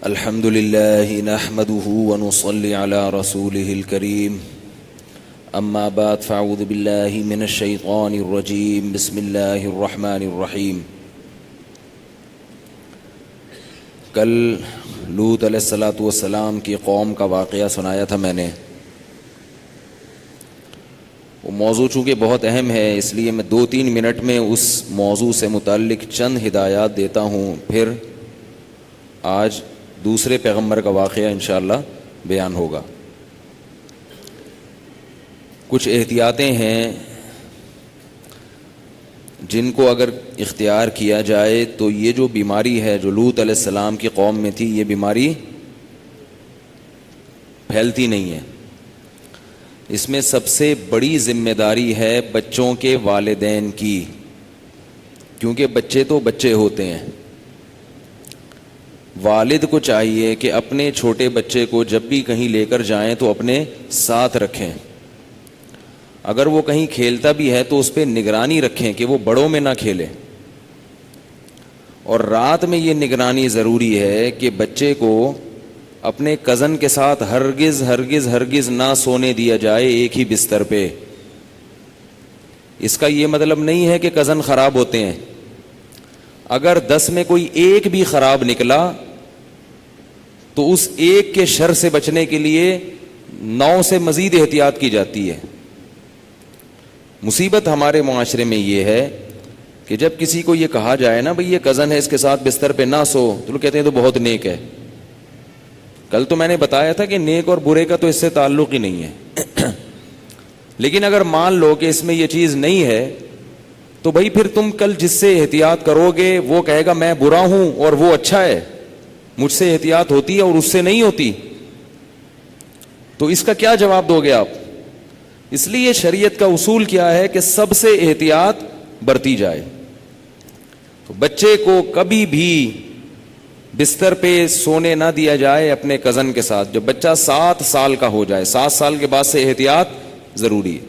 الحمد لله نحمده ونصلي على رسوله الكريم اما بعد فاعوذ بالله من الشيطان الرجيم بسم الله الرحمن الرحيم. کل لوط علیہ الصلاۃ والسلام کی قوم کا واقعہ سنایا تھا میں نے. وہ موضوع چونکہ بہت اہم ہے اس لیے میں 2-3 منٹ میں اس موضوع سے متعلق چند ہدایات دیتا ہوں، پھر آج دوسرے پیغمبر کا واقعہ انشاءاللہ بیان ہوگا. کچھ احتیاطیں ہیں جن کو اگر اختیار کیا جائے تو یہ جو بیماری ہے جو لوط علیہ السلام کی قوم میں تھی، یہ بیماری پھیلتی نہیں ہے. اس میں سب سے بڑی ذمہ داری ہے بچوں کے والدین کی، کیونکہ بچے تو بچے ہوتے ہیں. والد کو چاہیے کہ اپنے چھوٹے بچے کو جب بھی کہیں لے کر جائیں تو اپنے ساتھ رکھیں. اگر وہ کہیں کھیلتا بھی ہے تو اس پہ نگرانی رکھیں کہ وہ بڑوں میں نہ کھیلے. اور رات میں یہ نگرانی ضروری ہے کہ بچے کو اپنے کزن کے ساتھ ہرگز ہرگز ہرگز نہ سونے دیا جائے ایک ہی بستر پہ. اس کا یہ مطلب نہیں ہے کہ کزن خراب ہوتے ہیں. اگر 10 میں کوئی ایک بھی خراب نکلا تو اس ایک کے شر سے بچنے کے لیے 9 سے مزید احتیاط کی جاتی ہے. مصیبت ہمارے معاشرے میں یہ ہے کہ جب کسی کو یہ کہا جائے نا بھئی یہ کزن ہے اس کے ساتھ بستر پہ نہ سو، تو لوگ کہتے ہیں تو بہت نیک ہے. کل تو میں نے بتایا تھا کہ نیک اور برے کا تو اس سے تعلق ہی نہیں ہے. لیکن اگر مان لو کہ اس میں یہ چیز نہیں ہے تو بھائی پھر تم کل جس سے احتیاط کرو گے وہ کہے گا میں برا ہوں اور وہ اچھا ہے، مجھ سے احتیاط ہوتی ہے اور اس سے نہیں ہوتی، تو اس کا کیا جواب دو گے آپ؟ اس لیے شریعت کا اصول کیا ہے کہ سب سے احتیاط برتی جائے. تو بچے کو کبھی بھی بستر پہ سونے نہ دیا جائے اپنے کزن کے ساتھ. جب بچہ 7 سال کا ہو جائے، 7 سال کے بعد سے احتیاط ضروری ہے.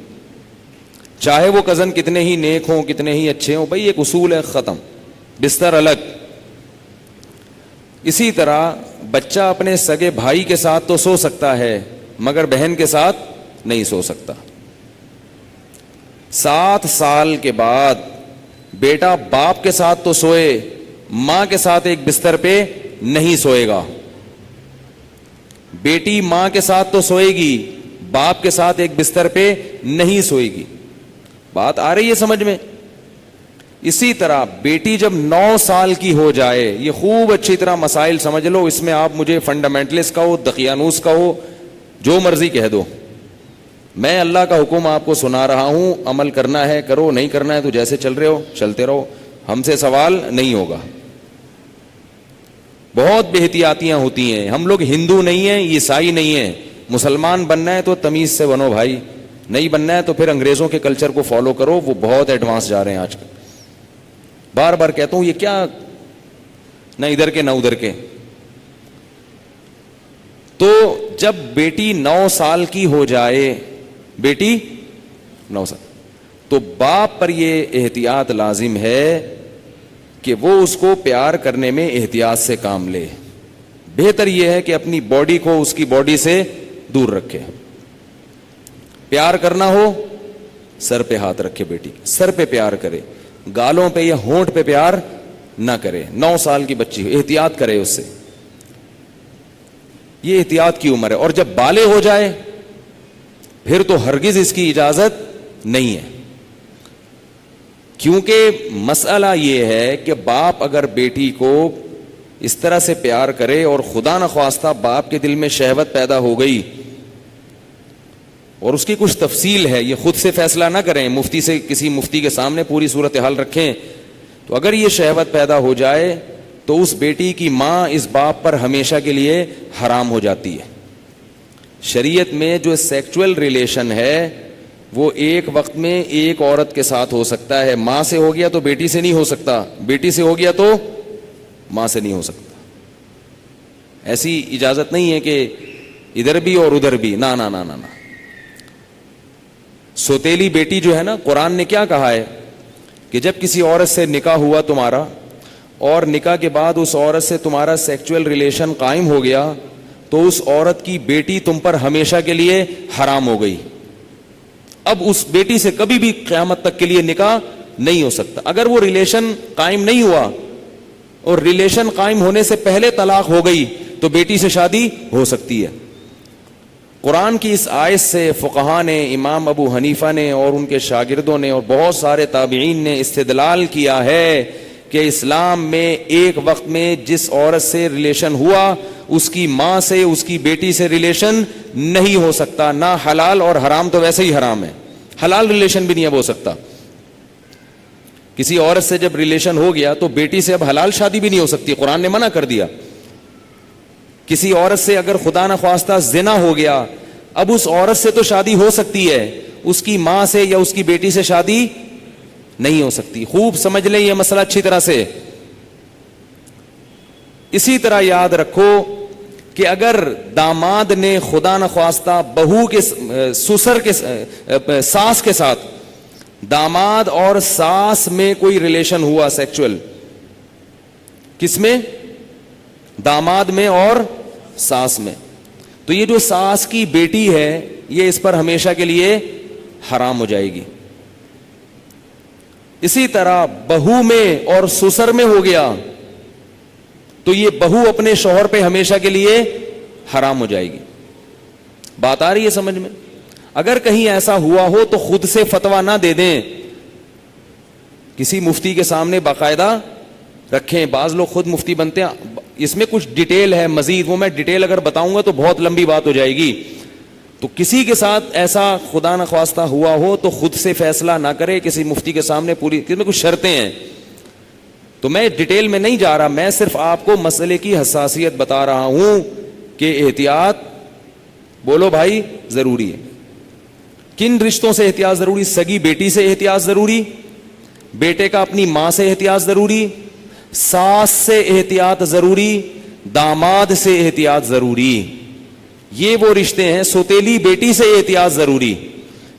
چاہے وہ کزن کتنے ہی نیک ہوں کتنے ہی اچھے ہوں، بھائی ایک اصول ہے، ختم، بستر الگ. اسی طرح بچہ اپنے سگے بھائی کے ساتھ تو سو سکتا ہے مگر بہن کے ساتھ نہیں سو سکتا. 7 سال کے بعد بیٹا باپ کے ساتھ تو سوئے، ماں کے ساتھ ایک بستر پہ نہیں سوئے گا. بیٹی ماں کے ساتھ تو سوئے گی، باپ کے ساتھ ایک بستر پہ نہیں سوئے گی. بات آ رہی ہے سمجھ میں؟ اسی طرح بیٹی جب 9 سال کی ہو جائے، یہ خوب اچھی طرح مسائل سمجھ لو، اس میں آپ مجھے فنڈامنٹلسٹ کہو، دقیانوس کہو، جو مرضی کہہ دو، میں اللہ کا حکم آپ کو سنا رہا ہوں. عمل کرنا ہے کرو، نہیں کرنا ہے تو جیسے چل رہے ہو چلتے رہو، ہم سے سوال نہیں ہوگا. بہت بے احتیاطیاں ہوتی ہیں. ہم لوگ ہندو نہیں ہیں، عیسائی نہیں ہیں. مسلمان بننا ہے تو تمیز سے بنو بھائی، نہیں بننا ہے تو پھر انگریزوں کے کلچر کو فالو کرو، وہ بہت ایڈوانس جا رہے ہیں آج کل. بار بار کہتا ہوں یہ کیا نہ ادھر کے نہ ادھر کے. تو جب بیٹی 9 سال کی ہو جائے، بیٹی 9 سال، تو باپ پر یہ احتیاط لازم ہے کہ وہ اس کو پیار کرنے میں احتیاط سے کام لے. بہتر یہ ہے کہ اپنی باڈی کو اس کی باڈی سے دور رکھے. پیار کرنا ہو سر پہ ہاتھ رکھے، بیٹی سر پہ پیار کرے، گالوں پہ یا ہونٹ پہ پیار نہ کرے. 9 سال کی بچی ہو، احتیاط کرے اس سے. یہ احتیاط کی عمر ہے. اور جب بالغ ہو جائے پھر تو ہرگز اس کی اجازت نہیں ہے. کیونکہ مسئلہ یہ ہے کہ باپ اگر بیٹی کو اس طرح سے پیار کرے اور خدا نخواستہ باپ کے دل میں شہوت پیدا ہو گئی، اور اس کی کچھ تفصیل ہے، یہ خود سے فیصلہ نہ کریں، مفتی سے کسی مفتی کے سامنے پوری صورتحال رکھیں. تو اگر یہ شہوت پیدا ہو جائے تو اس بیٹی کی ماں اس باپ پر ہمیشہ کے لیے حرام ہو جاتی ہے. شریعت میں جو سیکچول ریلیشن ہے وہ ایک وقت میں ایک عورت کے ساتھ ہو سکتا ہے. ماں سے ہو گیا تو بیٹی سے نہیں ہو سکتا، بیٹی سے ہو گیا تو ماں سے نہیں ہو سکتا. ایسی اجازت نہیں ہے کہ ادھر بھی اور ادھر بھی، نہ نہ نہ نہ. سوتیلی بیٹی جو ہے نا، قرآن نے کیا کہا ہے کہ جب کسی عورت سے نکاح ہوا تمہارا اور نکاح کے بعد اس عورت سے تمہارا سیکچول ریلیشن قائم ہو گیا تو اس عورت کی بیٹی تم پر ہمیشہ کے لیے حرام ہو گئی. اب اس بیٹی سے کبھی بھی قیامت تک کے لیے نکاح نہیں ہو سکتا. اگر وہ ریلیشن قائم نہیں ہوا اور ریلیشن قائم ہونے سے پہلے طلاق ہو گئی تو بیٹی سے شادی ہو سکتی ہے. قرآن کی اس آیت سے فقہاء نے, امام ابو حنیفہ نے اور ان کے شاگردوں نے اور بہت سارے تابعین نے استدلال کیا ہے کہ اسلام میں ایک وقت میں جس عورت سے ریلیشن ہوا اس کی ماں سے اس کی بیٹی سے ریلیشن نہیں ہو سکتا. نہ حلال, اور حرام تو ویسے ہی حرام ہے, حلال ریلیشن بھی نہیں اب ہو سکتا. کسی عورت سے جب ریلیشن ہو گیا تو بیٹی سے اب حلال شادی بھی نہیں ہو سکتی, قرآن نے منع کر دیا. کسی عورت سے اگر خدا نخواستہ زنا ہو گیا, اب اس عورت سے تو شادی ہو سکتی ہے, اس کی ماں سے یا اس کی بیٹی سے شادی نہیں ہو سکتی. خوب سمجھ لیں یہ مسئلہ اچھی طرح سے. اسی طرح یاد رکھو کہ اگر داماد نے خدا نخواستہ بہو کے سسر کے ساس کے ساتھ, داماد اور ساس میں کوئی ریلیشن ہوا سیکچول, کس میں؟ داماد میں اور ساس میں, تو یہ جو ساس کی بیٹی ہے یہ اس پر ہمیشہ کے لیے حرام ہو جائے گی. اسی طرح بہو میں اور سسر میں ہو گیا تو یہ بہو اپنے شوہر پہ ہمیشہ کے لیے حرام ہو جائے گی. بات آ رہی ہے سمجھ میں؟ اگر کہیں ایسا ہوا ہو تو خود سے فتویٰ نہ دے دیں, کسی مفتی کے سامنے باقاعدہ رکھیں. بعض لوگ خود مفتی بنتے ہیں, اس میں کچھ ڈیٹیل ہے مزید, وہ میں ڈیٹیل اگر بتاؤں گا تو بہت لمبی بات ہو جائے گی. تو کسی کے ساتھ ایسا خدا نخواستہ ہوا ہو تو خود سے فیصلہ نہ کرے, کسی مفتی کے سامنے پوری, اس میں کچھ شرطیں ہیں. تو میں ڈیٹیل میں نہیں جا رہا, میں صرف آپ کو مسئلے کی حساسیت بتا رہا ہوں کہ احتیاط, بولو بھائی, ضروری ہے. کن رشتوں سے احتیاط ضروری؟ سگی بیٹی سے احتیاط ضروری, بیٹے کا اپنی ماں سے احتیاط ضروری, ساس سے احتیاط ضروری, داماد سے احتیاط ضروری. یہ وہ رشتے ہیں. سوتیلی بیٹی سے احتیاط ضروری.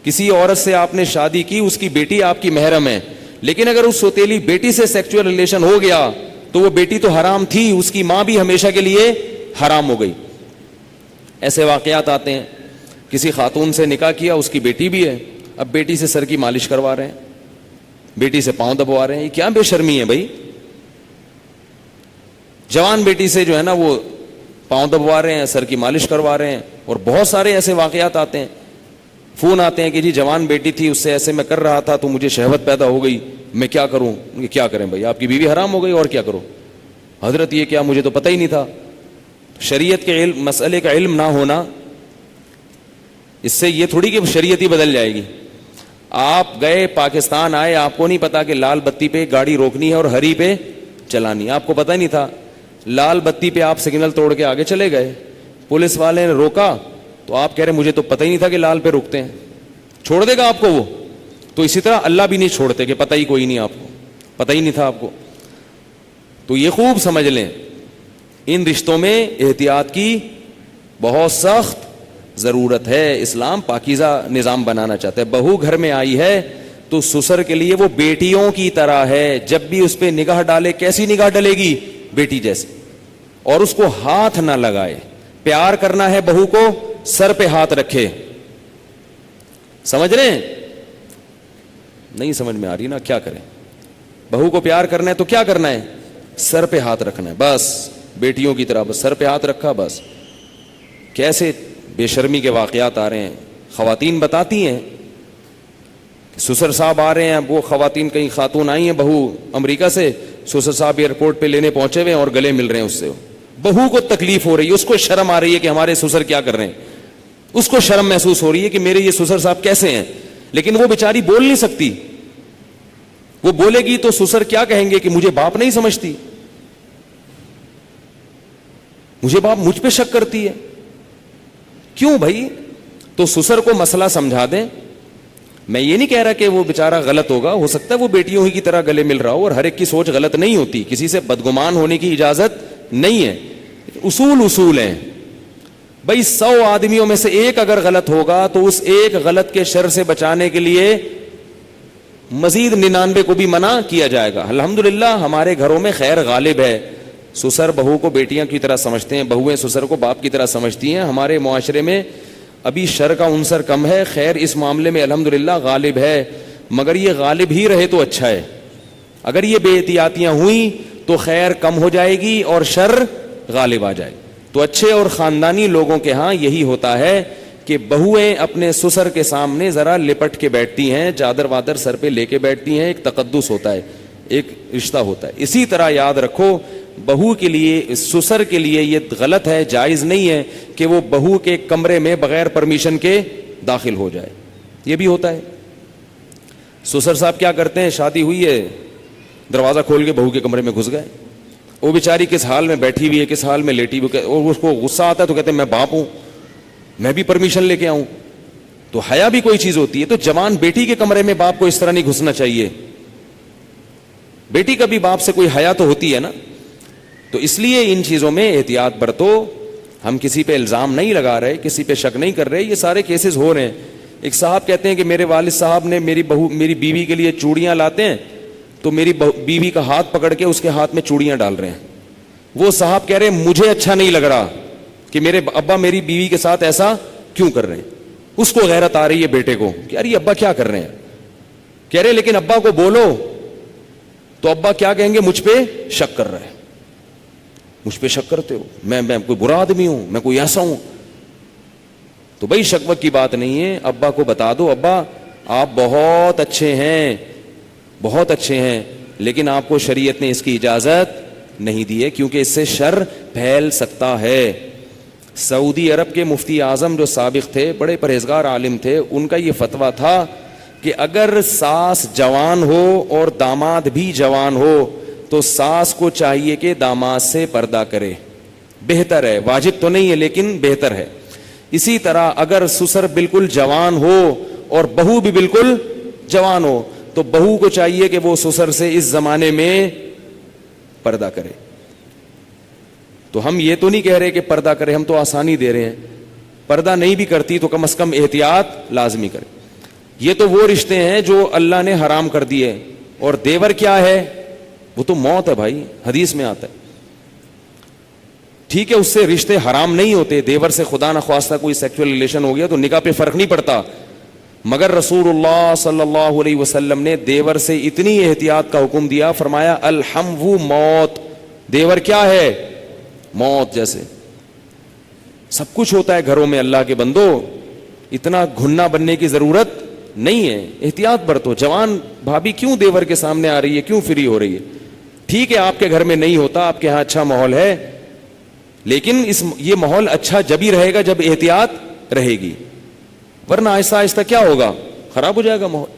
کسی عورت سے آپ نے شادی کی, اس کی بیٹی آپ کی محرم ہے, لیکن اگر اس سوتیلی بیٹی سے سیکچول ریلیشن ہو گیا تو وہ بیٹی تو حرام تھی, اس کی ماں بھی ہمیشہ کے لیے حرام ہو گئی. ایسے واقعات آتے ہیں. کسی خاتون سے نکاح کیا, اس کی بیٹی بھی ہے, اب بیٹی سے سر کی مالش کروا رہے ہیں, بیٹی سے پاؤں دبوا رہے ہیں. یہ کیا بے شرمی ہے بھائی؟ جوان بیٹی سے جو ہے نا وہ پاؤں دبوا رہے ہیں, سر کی مالش کروا رہے ہیں. اور بہت سارے ایسے واقعات آتے ہیں, فون آتے ہیں کہ جی جوان بیٹی تھی, اس سے ایسے میں کر رہا تھا تو مجھے شہوت پیدا ہو گئی, میں کیا کروں؟ کیا کریں بھائی, آپ کی بیوی حرام ہو گئی, اور کیا کرو حضرت؟ یہ کیا, مجھے تو پتہ ہی نہیں تھا. شریعت کے علم, مسئلے کا علم نہ ہونا, اس سے یہ تھوڑی کہ شریعت ہی بدل جائے گی. آپ گئے پاکستان آئے, آپ کو نہیں پتا کہ لال بتی پہ گاڑی روکنی ہے اور ہری پہ چلانی ہے, آپ کو پتہ نہیں تھا. لال بتی پہ آپ سگنل توڑ کے آگے چلے گئے, پولیس والے نے روکا تو آپ کہہ رہے مجھے تو پتہ ہی نہیں تھا کہ لال پہ رکتے ہیں. چھوڑ دے گا آپ کو وہ؟ تو اسی طرح اللہ بھی نہیں چھوڑتے کہ پتہ ہی کوئی نہیں, آپ کو پتہ ہی نہیں تھا آپ کو. تو یہ خوب سمجھ لیں, ان رشتوں میں احتیاط کی بہت سخت ضرورت ہے. اسلام پاکیزہ نظام بنانا چاہتا ہے. بہو گھر میں آئی ہے تو سسر کے لیے وہ بیٹیوں کی طرح ہے. جب بھی اس پہ نگاہ ڈالے, کیسی نگاہ ڈلے گی؟ بیٹی جیسی. اور اس کو ہاتھ نہ لگائے. پیار کرنا ہے بہو کو, سر پہ ہاتھ رکھے. سمجھ رہے ہیں؟ نہیں سمجھ میں آ رہی نا, کیا کریں؟ بہو کو پیار کرنا ہے تو کیا کرنا ہے؟ سر پہ ہاتھ رکھنا ہے بس, بیٹیوں کی طرح بس سر پہ ہاتھ رکھا بس. کیسے بے شرمی کے واقعات آ رہے ہیں. خواتین بتاتی ہیں, سسر صاحب آ رہے ہیں, وہ خواتین, کئی خاتون آئی ہیں بہو امریکہ سے, سسر صاحب ایئرپورٹ پہ لینے پہنچے ہوئے ہیں اور گلے مل رہے ہیں اس سے. بہو کو تکلیف ہو رہی ہے, اس کو شرم آ رہی ہے کہ ہمارے سسر کیا کر رہے ہیں, اس کو شرم محسوس ہو رہی ہے کہ میرے یہ سسر صاحب کیسے ہیں. لیکن وہ بیچاری بول نہیں سکتی. وہ بولے گی تو سسر کیا کہیں گے کہ مجھے باپ نہیں سمجھتی, مجھے باپ مجھ پہ شک کرتی ہے. کیوں بھائی؟ تو سسر کو مسئلہ سمجھا دیں. میں یہ نہیں کہہ رہا کہ وہ بیچارہ غلط ہوگا, ہو سکتا ہے وہ بیٹیوں ہی کی طرح گلے مل رہا ہو, اور ہر ایک کی سوچ غلط نہیں ہوتی, کسی سے بدگمان ہونے کی اجازت نہیں ہے. اصول ہیں بھائی. 100 آدمیوں میں سے ایک اگر غلط ہوگا تو اس ایک غلط کے شر سے بچانے کے لیے مزید 99 کو بھی منع کیا جائے گا. الحمدللہ ہمارے گھروں میں خیر غالب ہے. سسر بہو کو بیٹیاں کی طرح سمجھتے ہیں, بہویں سسر کو باپ کی طرح سمجھتی ہیں. ہمارے معاشرے میں ابھی شر کا عنصر کم ہے, خیر اس معاملے میں الحمدللہ غالب ہے, مگر یہ غالب ہی رہے تو اچھا ہے. اگر یہ بے احتیاطیاں ہوئیں تو خیر کم ہو جائے گی اور شر غالب آ جائے. تو اچھے اور خاندانی لوگوں کے ہاں یہی ہوتا ہے کہ بہویں اپنے سسر کے سامنے ذرا لپٹ کے بیٹھتی ہیں, چادر وادر سر پہ لے کے بیٹھتی ہیں, ایک تقدس ہوتا ہے, ایک رشتہ ہوتا ہے. اسی طرح یاد رکھو بہو کے لیے, سسر کے لیے یہ غلط ہے, جائز نہیں ہے کہ وہ بہو کے کمرے میں بغیر پرمیشن کے داخل ہو جائے. یہ بھی ہوتا ہے. سسر صاحب کیا کرتے ہیں, شادی ہوئی ہے, دروازہ کھول کے بہو کے کمرے میں گھس گئے. وہ بیچاری کس حال میں بیٹھی ہوئی ہے, کس حال میں لیٹی ہوئی, اور اس کو غصہ آتا ہے تو کہتے ہیں میں باپ ہوں, میں بھی پرمیشن لے کے آؤں. تو حیا بھی کوئی چیز ہوتی ہے. تو جوان بیٹی کے کمرے میں باپ کو اس طرح نہیں گھسنا چاہیے. بیٹی کا بھی باپ سے کوئی حیا تو ہوتی ہے نا. تو اس لیے ان چیزوں میں احتیاط برتو. ہم کسی پہ الزام نہیں لگا رہے, کسی پہ شک نہیں کر رہے, یہ سارے کیسز ہو رہے ہیں. ایک صاحب کہتے ہیں کہ میرے والد صاحب نے میری بیوی کے لیے چوڑیاں لاتے ہیں تو میری بیوی کا ہاتھ پکڑ کے اس کے ہاتھ میں چوڑیاں ڈال رہے ہیں. وہ صاحب کہہ رہے ہیں مجھے اچھا نہیں لگ رہا کہ میرے ابا میری بیوی کے ساتھ ایسا کیوں کر رہے ہیں. اس کو غیرت آ رہی ہے بیٹے کو کہ یار یہ ابا کیا کر رہے ہیں. کہہ رہے لیکن ابا کو بولو تو ابا کیا کہیں گے, مجھ پہ شک کر رہا ہے, مجھ پہ شک کرتے ہو, میں کوئی برا آدمی ہوں, میں کوئی ایسا ہوں. تو بھائی شک وک کی بات نہیں ہے. ابا کو بتا دو ابا آپ بہت اچھے ہیں, بہت اچھے ہیں, لیکن آپ کو شریعت نے اس کی اجازت نہیں دی ہے کیونکہ اس سے شر پھیل سکتا ہے. سعودی عرب کے مفتی اعظم جو سابق تھے, بڑے پرہیزگار عالم تھے, ان کا یہ فتویٰ تھا کہ اگر ساس جوان ہو اور داماد بھی جوان ہو تو ساس کو چاہیے کہ داماد سے پردہ کرے, بہتر ہے, واجب تو نہیں ہے لیکن بہتر ہے. اسی طرح اگر سسر بالکل جوان ہو اور بہو بھی بالکل جوان ہو تو بہو کو چاہیے کہ وہ سسر سے اس زمانے میں پردہ کرے. تو ہم یہ تو نہیں کہہ رہے کہ پردہ کرے, ہم تو آسانی دے رہے ہیں. پردہ نہیں بھی کرتی تو کم از کم احتیاط لازمی کرے. یہ تو وہ رشتے ہیں جو اللہ نے حرام کر دیے. اور دیور کیا ہے, وہ تو موت ہے بھائی, حدیث میں آتا ہے. ٹھیک ہے اس سے رشتے حرام نہیں ہوتے, دیور سے خدا نخواستہ کوئی سیکچوئل ریلیشن ہو گیا تو نکاح پہ فرق نہیں پڑتا, مگر رسول اللہ صلی اللہ علیہ وسلم نے دیور سے اتنی احتیاط کا حکم دیا, فرمایا الحمو موت, دیور کیا ہے, موت جیسے. سب کچھ ہوتا ہے گھروں میں اللہ کے بندو, اتنا گھننا بننے کی ضرورت نہیں ہے. احتیاط برتو. جوان بھابھی کیوں دیور کے سامنے آ رہی ہے, کیوں فری ہو رہی ہے. ٹھیک ہے آپ کے گھر میں نہیں ہوتا, آپ کے ہاں اچھا ماحول ہے, لیکن یہ ماحول اچھا جب ہی رہے گا جب احتیاط رہے گی, ورنہ آہستہ آہستہ کیا ہوگا, خراب ہو جائے گا ماحول.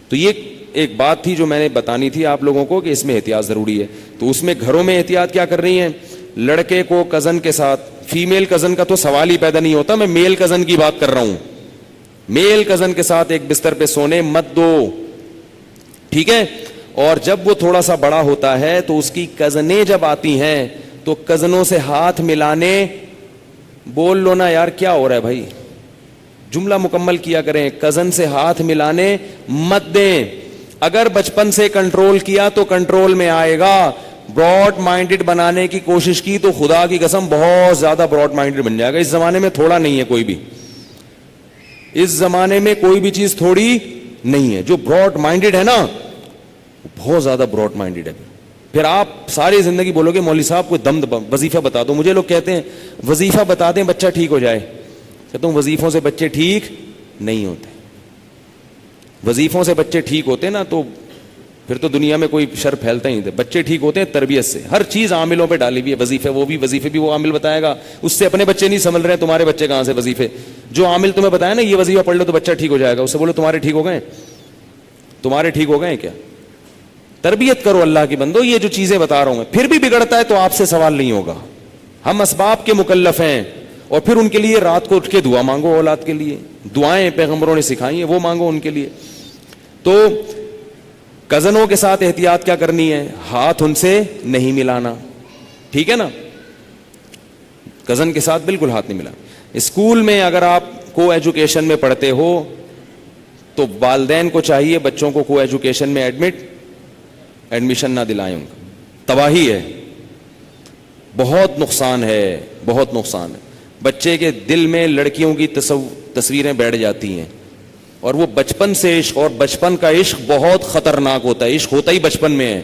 تو یہ ایک بات تھی جو میں نے بتانی تھی آپ لوگوں کو کہ اس میں احتیاط ضروری ہے. تو اس میں گھروں میں احتیاط کیا کر رہی ہیں, لڑکے کو کزن کے ساتھ, فیمیل کزن کا تو سوال ہی پیدا نہیں ہوتا, میں میل کزن کی بات کر رہا ہوں, میل کزن کے ساتھ ایک بستر پہ سونے مت دو, ٹھیک ہے. اور جب وہ تھوڑا سا بڑا ہوتا ہے تو اس کی کزنیں جب آتی ہیں تو کزنوں سے ہاتھ ملانے, بول لو نا یار کیا ہو رہا ہے بھائی, جملہ مکمل کیا کریں, کزن سے ہاتھ ملانے مت دیں. اگر بچپن سے کنٹرول کیا تو کنٹرول میں آئے گا. براڈ مائنڈڈ بنانے کی کوشش کی تو خدا کی قسم بہت زیادہ براڈ مائنڈڈ بن جائے گا. اس زمانے میں تھوڑا نہیں ہے کوئی بھی, اس زمانے میں کوئی بھی چیز تھوڑی نہیں ہے. جو براڈ مائنڈڈ ہے نا بہت زیادہ براڈ مائنڈڈ ہے. پھر آپ ساری زندگی بولو گے مولوی صاحب کوئی دم وظیفہ بتا دو. مجھے لوگ کہتے ہیں وظیفہ بتا دیں بچہ ٹھیک ہو جائے. کہتا ہوں وظیفوں سے بچے ٹھیک نہیں ہوتے. وظیفوں سے بچے ٹھیک ہوتے نا تو پھر تو دنیا میں کوئی شر پھیلتا ہی نہیں تھا. بچے ٹھیک ہوتے ہیں تربیت سے. ہر چیز عاملوں پہ ڈالی ہوئی ہے, وظیفے وہ بھی, وظیفے بھی وہ عامل بتائے گا. اس سے اپنے بچے نہیں سنبھل رہے, تمہارے بچے کہاں سے وظیفے. جو عامل تمہیں بتایا نا یہ وظیفہ پڑھ لو تو بچہ ٹھیک ہو جائے گا, اس سے بولو تمہارے ٹھیک ہو گئے, تمہارے ٹھیک ہو گئے کیا. تربیت کرو اللہ کی بندو. یہ جو چیزیں بتا رہا ہوں میں, پھر بھی بگڑتا ہے تو آپ سے سوال نہیں ہوگا. ہم اسباب کے مکلف ہیں, اور پھر ان کے لیے رات کو اٹھ کے دعا مانگو. اولاد کے لیے دعائیں پیغمبروں نے سکھائی ہیں, وہ مانگو ان کے لیے. تو کزنوں کے ساتھ احتیاط کیا کرنی ہے, ہاتھ ان سے نہیں ملانا, ٹھیک ہے نا. کزن کے ساتھ بالکل ہاتھ نہیں ملانا. اسکول میں اگر آپ کو ایجوکیشن میں پڑھتے ہو تو والدین کو چاہیے بچوں کو ایجوکیشن میں ایڈمیشن نہ دلائیں. ان کا تباہی ہے, بہت نقصان ہے, بہت نقصان ہے. بچے کے دل میں لڑکیوں کی تصویریں بیٹھ جاتی ہیں, اور وہ بچپن سے عشق, اور بچپن کا عشق بہت خطرناک ہوتا ہے. عشق ہوتا ہی بچپن میں ہے.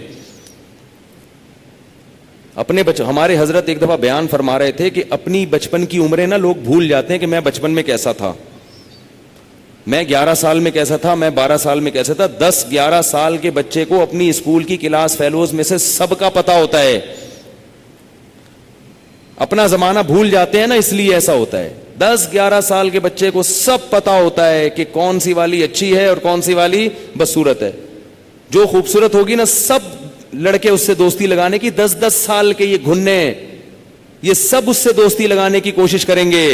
اپنے ہمارے حضرت ایک دفعہ بیان فرما رہے تھے کہ اپنی بچپن کی عمریں نا لوگ بھول جاتے ہیں کہ میں بچپن میں کیسا تھا, میں 11 سال میں کیسا تھا, میں 12 سال میں کیسا تھا. 10-11 سال کے بچے کو اپنی اسکول کی کلاس فیلوز میں سے سب کا پتا ہوتا ہے. اپنا زمانہ بھول جاتے ہیں نا, اس لیے ایسا ہوتا ہے. 10-11 سال کے بچے کو سب پتا ہوتا ہے کہ کون سی والی اچھی ہے اور کون سی والی بدصورت ہے. جو خوبصورت ہوگی نا, سب لڑکے اس سے دوستی لگانے کی, 10-10 سال کے یہ گھننے, یہ سب اس سے دوستی لگانے کی کوشش کریں گے.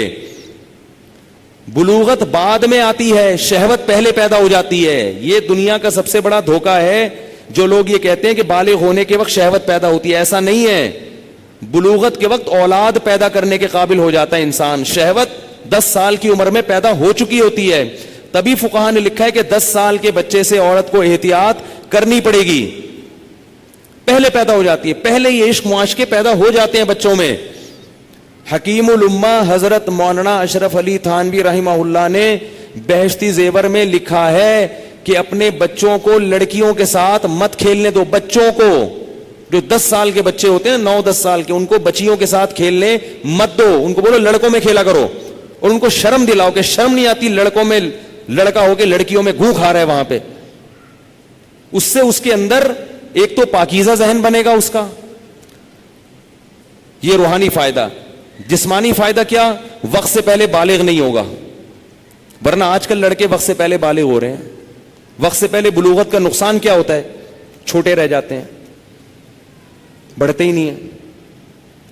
بلوغت بعد میں آتی ہے, شہوت پہلے پیدا ہو جاتی ہے. یہ دنیا کا سب سے بڑا دھوکہ ہے جو لوگ یہ کہتے ہیں کہ بالغ ہونے کے وقت شہوت پیدا ہوتی ہے. ایسا نہیں ہے. بلوغت کے وقت اولاد پیدا کرنے کے قابل ہو جاتا ہے انسان. شہوت 10 سال کی عمر میں پیدا ہو چکی ہوتی ہے. تبھی فقہاء نے لکھا ہے کہ 10 سال کے بچے سے عورت کو احتیاط کرنی پڑے گی. پہلے پیدا ہو جاتی ہے, پہلے یہ عشق معاشقے پیدا ہو جاتے ہیں بچوں میں. حکیم الامہ حضرت مولانا اشرف علی تھانوی رحمہ اللہ نے بہشتی زیور میں لکھا ہے کہ اپنے بچوں کو لڑکیوں کے ساتھ مت کھیلنے دو. بچوں کو, جو 10 سال کے بچے ہوتے ہیں, 9-10 سال کے, ان کو بچیوں کے ساتھ کھیلنے مت دو. ان کو بولو لڑکوں میں کھیلا کرو, اور ان کو شرم دلاؤ کہ شرم نہیں آتی لڑکوں میں, لڑکا ہو کے لڑکیوں میں گھو کھا رہا ہے وہاں پہ. اس سے اس کے اندر ایک تو پاکیزہ ذہن بنے گا اس کا, یہ روحانی فائدہ. جسمانی فائدہ کیا؟ وقت سے پہلے بالغ نہیں ہوگا, ورنہ آج کل لڑکے وقت سے پہلے بالغ ہو رہے ہیں. وقت سے پہلے بلوغت کا نقصان کیا ہوتا ہے؟ چھوٹے رہ جاتے ہیں, بڑھتے ہی نہیں ہیں.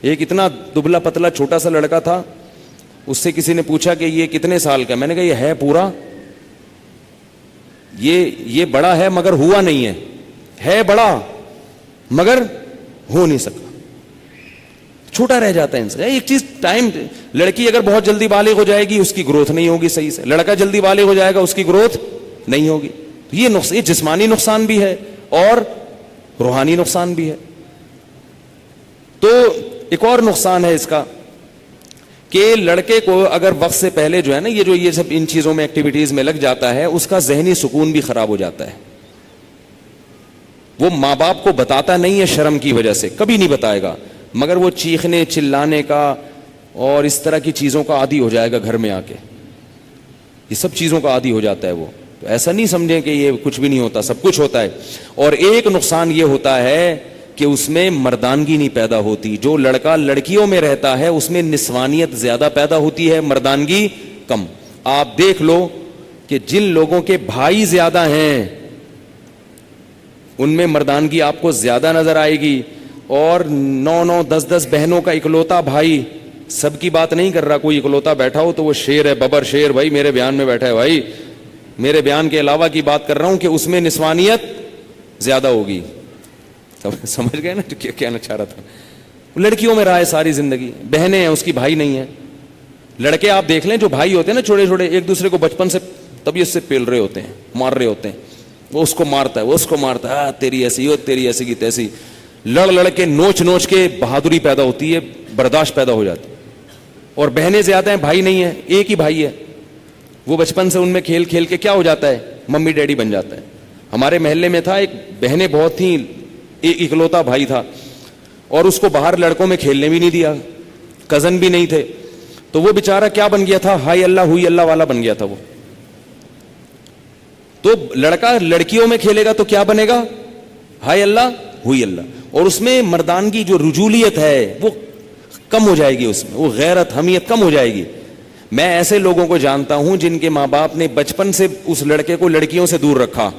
ایک اتنا دبلا پتلا چھوٹا سا لڑکا تھا, اس سے کسی نے پوچھا کہ یہ کتنے سال کا؟ میں نے کہا یہ ہے پورا, یہ بڑا ہے مگر ہوا نہیں ہے بڑا مگر ہو نہیں سکا, چھوٹا رہ جاتا ہے انسان. ایک چیز ٹائم, لڑکی اگر بہت جلدی بالغ ہو جائے گی اس کی گروتھ نہیں ہوگی صحیح سے, لڑکا جلدی بالغ ہو جائے گا اس کی گروتھ نہیں ہوگی. یہ جسمانی نقصان بھی ہے اور روحانی نقصان بھی ہے. تو ایک اور نقصان ہے اس کا کہ لڑکے کو اگر وقت سے پہلے جو ہے نا یہ سب ان چیزوں میں ایکٹیویٹیز میں لگ جاتا ہے, اس کا ذہنی سکون بھی خراب ہو جاتا ہے. وہ ماں باپ کو بتاتا نہیں ہے شرم کی وجہ سے, کبھی نہیں بتائے گا, مگر وہ چیخنے چلانے کا اور اس طرح کی چیزوں کا عادی ہو جائے گا گھر میں آ کے. یہ سب چیزوں کا عادی ہو جاتا ہے وہ. تو ایسا نہیں سمجھیں کہ یہ کچھ بھی نہیں ہوتا, سب کچھ ہوتا ہے. اور ایک نقصان یہ ہوتا ہے کہ اس میں مردانگی نہیں پیدا ہوتی. جو لڑکا لڑکیوں میں رہتا ہے اس میں نسوانیت زیادہ پیدا ہوتی ہے, مردانگی کم. آپ دیکھ لو کہ جن لوگوں کے بھائی زیادہ ہیں ان میں مردانگی آپ کو زیادہ نظر آئے گی. اور 9-9, 10-10 بہنوں کا اکلوتا بھائی, سب کی بات نہیں کر رہا, کوئی اکلوتا بیٹھا ہو تو وہ شیر ہے, ببر شیر بھائی میرے بیان میں بیٹھا ہے, بھائی میرے بیان کے علاوہ کی بات کر رہا ہوں کہ اس میں نسوانیت زیادہ ہوگی. سمجھ گئے نا کیا کہنا چاہ رہا تھا. لڑکیوں میں رہا ہے ساری زندگی, بہنیں ہیں اس کی, بھائی نہیں ہے. لڑکے آپ دیکھ لیں جو بھائی ہوتے ہیں نا چھوٹے چھوٹے, ایک دوسرے کو بچپن سے طبیعت سے پیل رہے ہوتے ہیں, مار رہے ہوتے ہیں. وہ اس کو مارتا ہے, وہ اس کو مارتا ہے, تیری ایسی ہو, تیری ایسی کی تیسی, لڑ کے نوچ کے بہادری پیدا ہوتی ہے, برداشت پیدا ہو جاتی. اور بہنیں زیادہ ہیں, بھائی نہیں ہے, ایک ہی بھائی ہے. وہ بچپن سے ان میں کھیل کھیل کے کیا ہو جاتا ہے, ممی ڈیڈی بن جاتا ہے. ہمارے محلے میں تھا ایک, بہنیں بہت تھیں, ایک اکلوتا بھائی تھا, اور اس کو باہر لڑکوں میں کھیلنے بھی نہیں دیا, کزن بھی نہیں تھے. تو وہ بیچارہ کیا بن گیا تھا, ہائی اللہ ہوئی اللہ والا بن گیا تھا وہ. تو لڑکا لڑکیوں میں کھیلے گا تو کیا بنے گا, ہائی اللہ ہوئی اللہ. اور اس میں مردانگی جو رجولیت ہے وہ کم ہو جائے گی, اس میں وہ غیرت حمیت کم ہو جائے گی. میں ایسے لوگوں کو جانتا ہوں جن کے ماں باپ نے بچپن سے اس لڑکے کو لڑکیوں سے دور رکھا,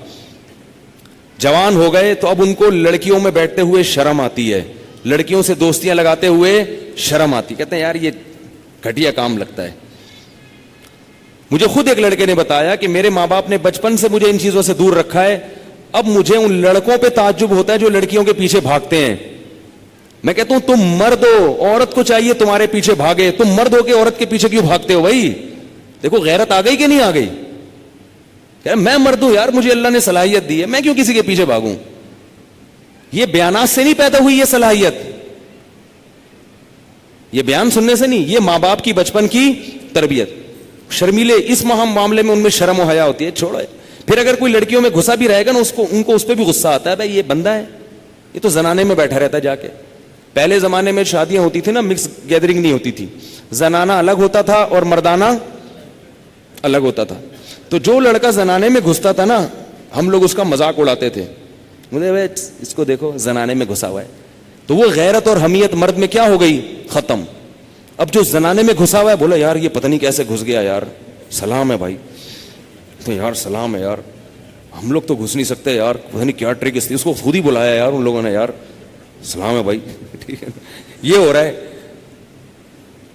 جوان ہو گئے تو اب ان کو لڑکیوں میں بیٹھتے ہوئے شرم آتی ہے, لڑکیوں سے دوستیاں لگاتے ہوئے شرم آتی. کہتے ہیں یار یہ گھٹیا کام لگتا ہے. مجھے خود ایک لڑکے نے بتایا کہ میرے ماں باپ نے بچپن سے مجھے ان چیزوں سے دور رکھا ہے, اب مجھے ان لڑکوں پہ تعجب ہوتا ہے جو لڑکیوں کے پیچھے بھاگتے ہیں. میں کہتا ہوں تم مرد ہو, عورت کو چاہیے تمہارے پیچھے بھاگے, تم مرد ہو کے عورت کے پیچھے کیوں بھاگتے ہو بھائی؟ دیکھو غیرت آ گئی کہ نہیں آ گئی, کہ میں مرد ہوں یار, مجھے اللہ نے صلاحیت دی ہے, میں کیوں کسی کے پیچھے بھاگوں. یہ بیانات سے نہیں پیدا ہوئی یہ صلاحیت, یہ بیان سننے سے نہیں, یہ ماں باپ کی بچپن کی تربیت. شرمیلے اس معاملے میں ان میں شرم و حیا ہوتی ہے, چھوڑو. پھر اگر کوئی لڑکیوں میں گھسا بھی رہے گا نا, ان کو اس پہ بھی غصہ آتا ہے, بھائی یہ بندہ ہے, یہ تو زنانے میں بیٹھا رہتا ہے جا کے. پہلے زمانے میں شادیاں ہوتی تھی نا, مکس گیدرنگ نہیں ہوتی تھی, زنانہ الگ ہوتا تھا اور مردانہ الگ ہوتا تھا. تو جو لڑکا زنانے میں گھستا تھا نا, ہم لوگ اس کا مذاق اڑاتے تھے, مجھے اس کو دیکھو زنانے میں گھسا ہوا ہے. تو وہ غیرت اور حمیت مرد میں کیا ہو گئی, ختم. اب جو زنانے میں گھسا ہوا ہے, بولا یار یہ پتہ نہیں کیسے گھس گیا یار, سلام ہے بھائی, تو یار سلام ہے یار, ہم لوگ تو گھس نہیں سکتے یار, پتہ نہیں کیا ٹرک اس کو خود ہی بلایا یار ان لوگوں نے, یار سلام ہے بھائی. ٹھیک ہے, یہ ہو رہا ہے.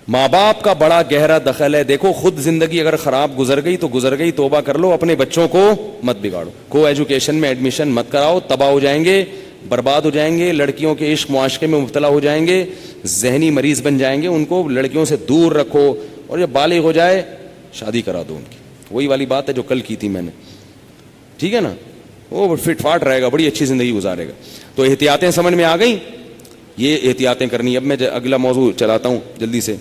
ماں باپ کا بڑا گہرا دخل ہے. دیکھو خود زندگی اگر خراب گزر گئی تو گزر گئی, توبہ کر لو, اپنے بچوں کو مت بگاڑو. کو ایجوکیشن میں ایڈمیشن مت کراؤ, تباہ ہو جائیں گے, برباد ہو جائیں گے, لڑکیوں کے عشق معاشقے میں مبتلا ہو جائیں گے, ذہنی مریض بن جائیں گے. ان کو لڑکیوں سے دور رکھو, اور جب بالغ ہو جائے شادی کرا دو ان کی. وہی والی بات ہے جو کل کی تھی میں نے, ٹھیک ہے نا, وہ فٹ فاٹ رہے گا, بڑی اچھی زندگی گزارے گا. تو احتیاطیں سمجھ میں آ گئیں, یہ احتیاطیں کرنی. اب میں اگلا موضوع چلاتا ہوں جلدی سے.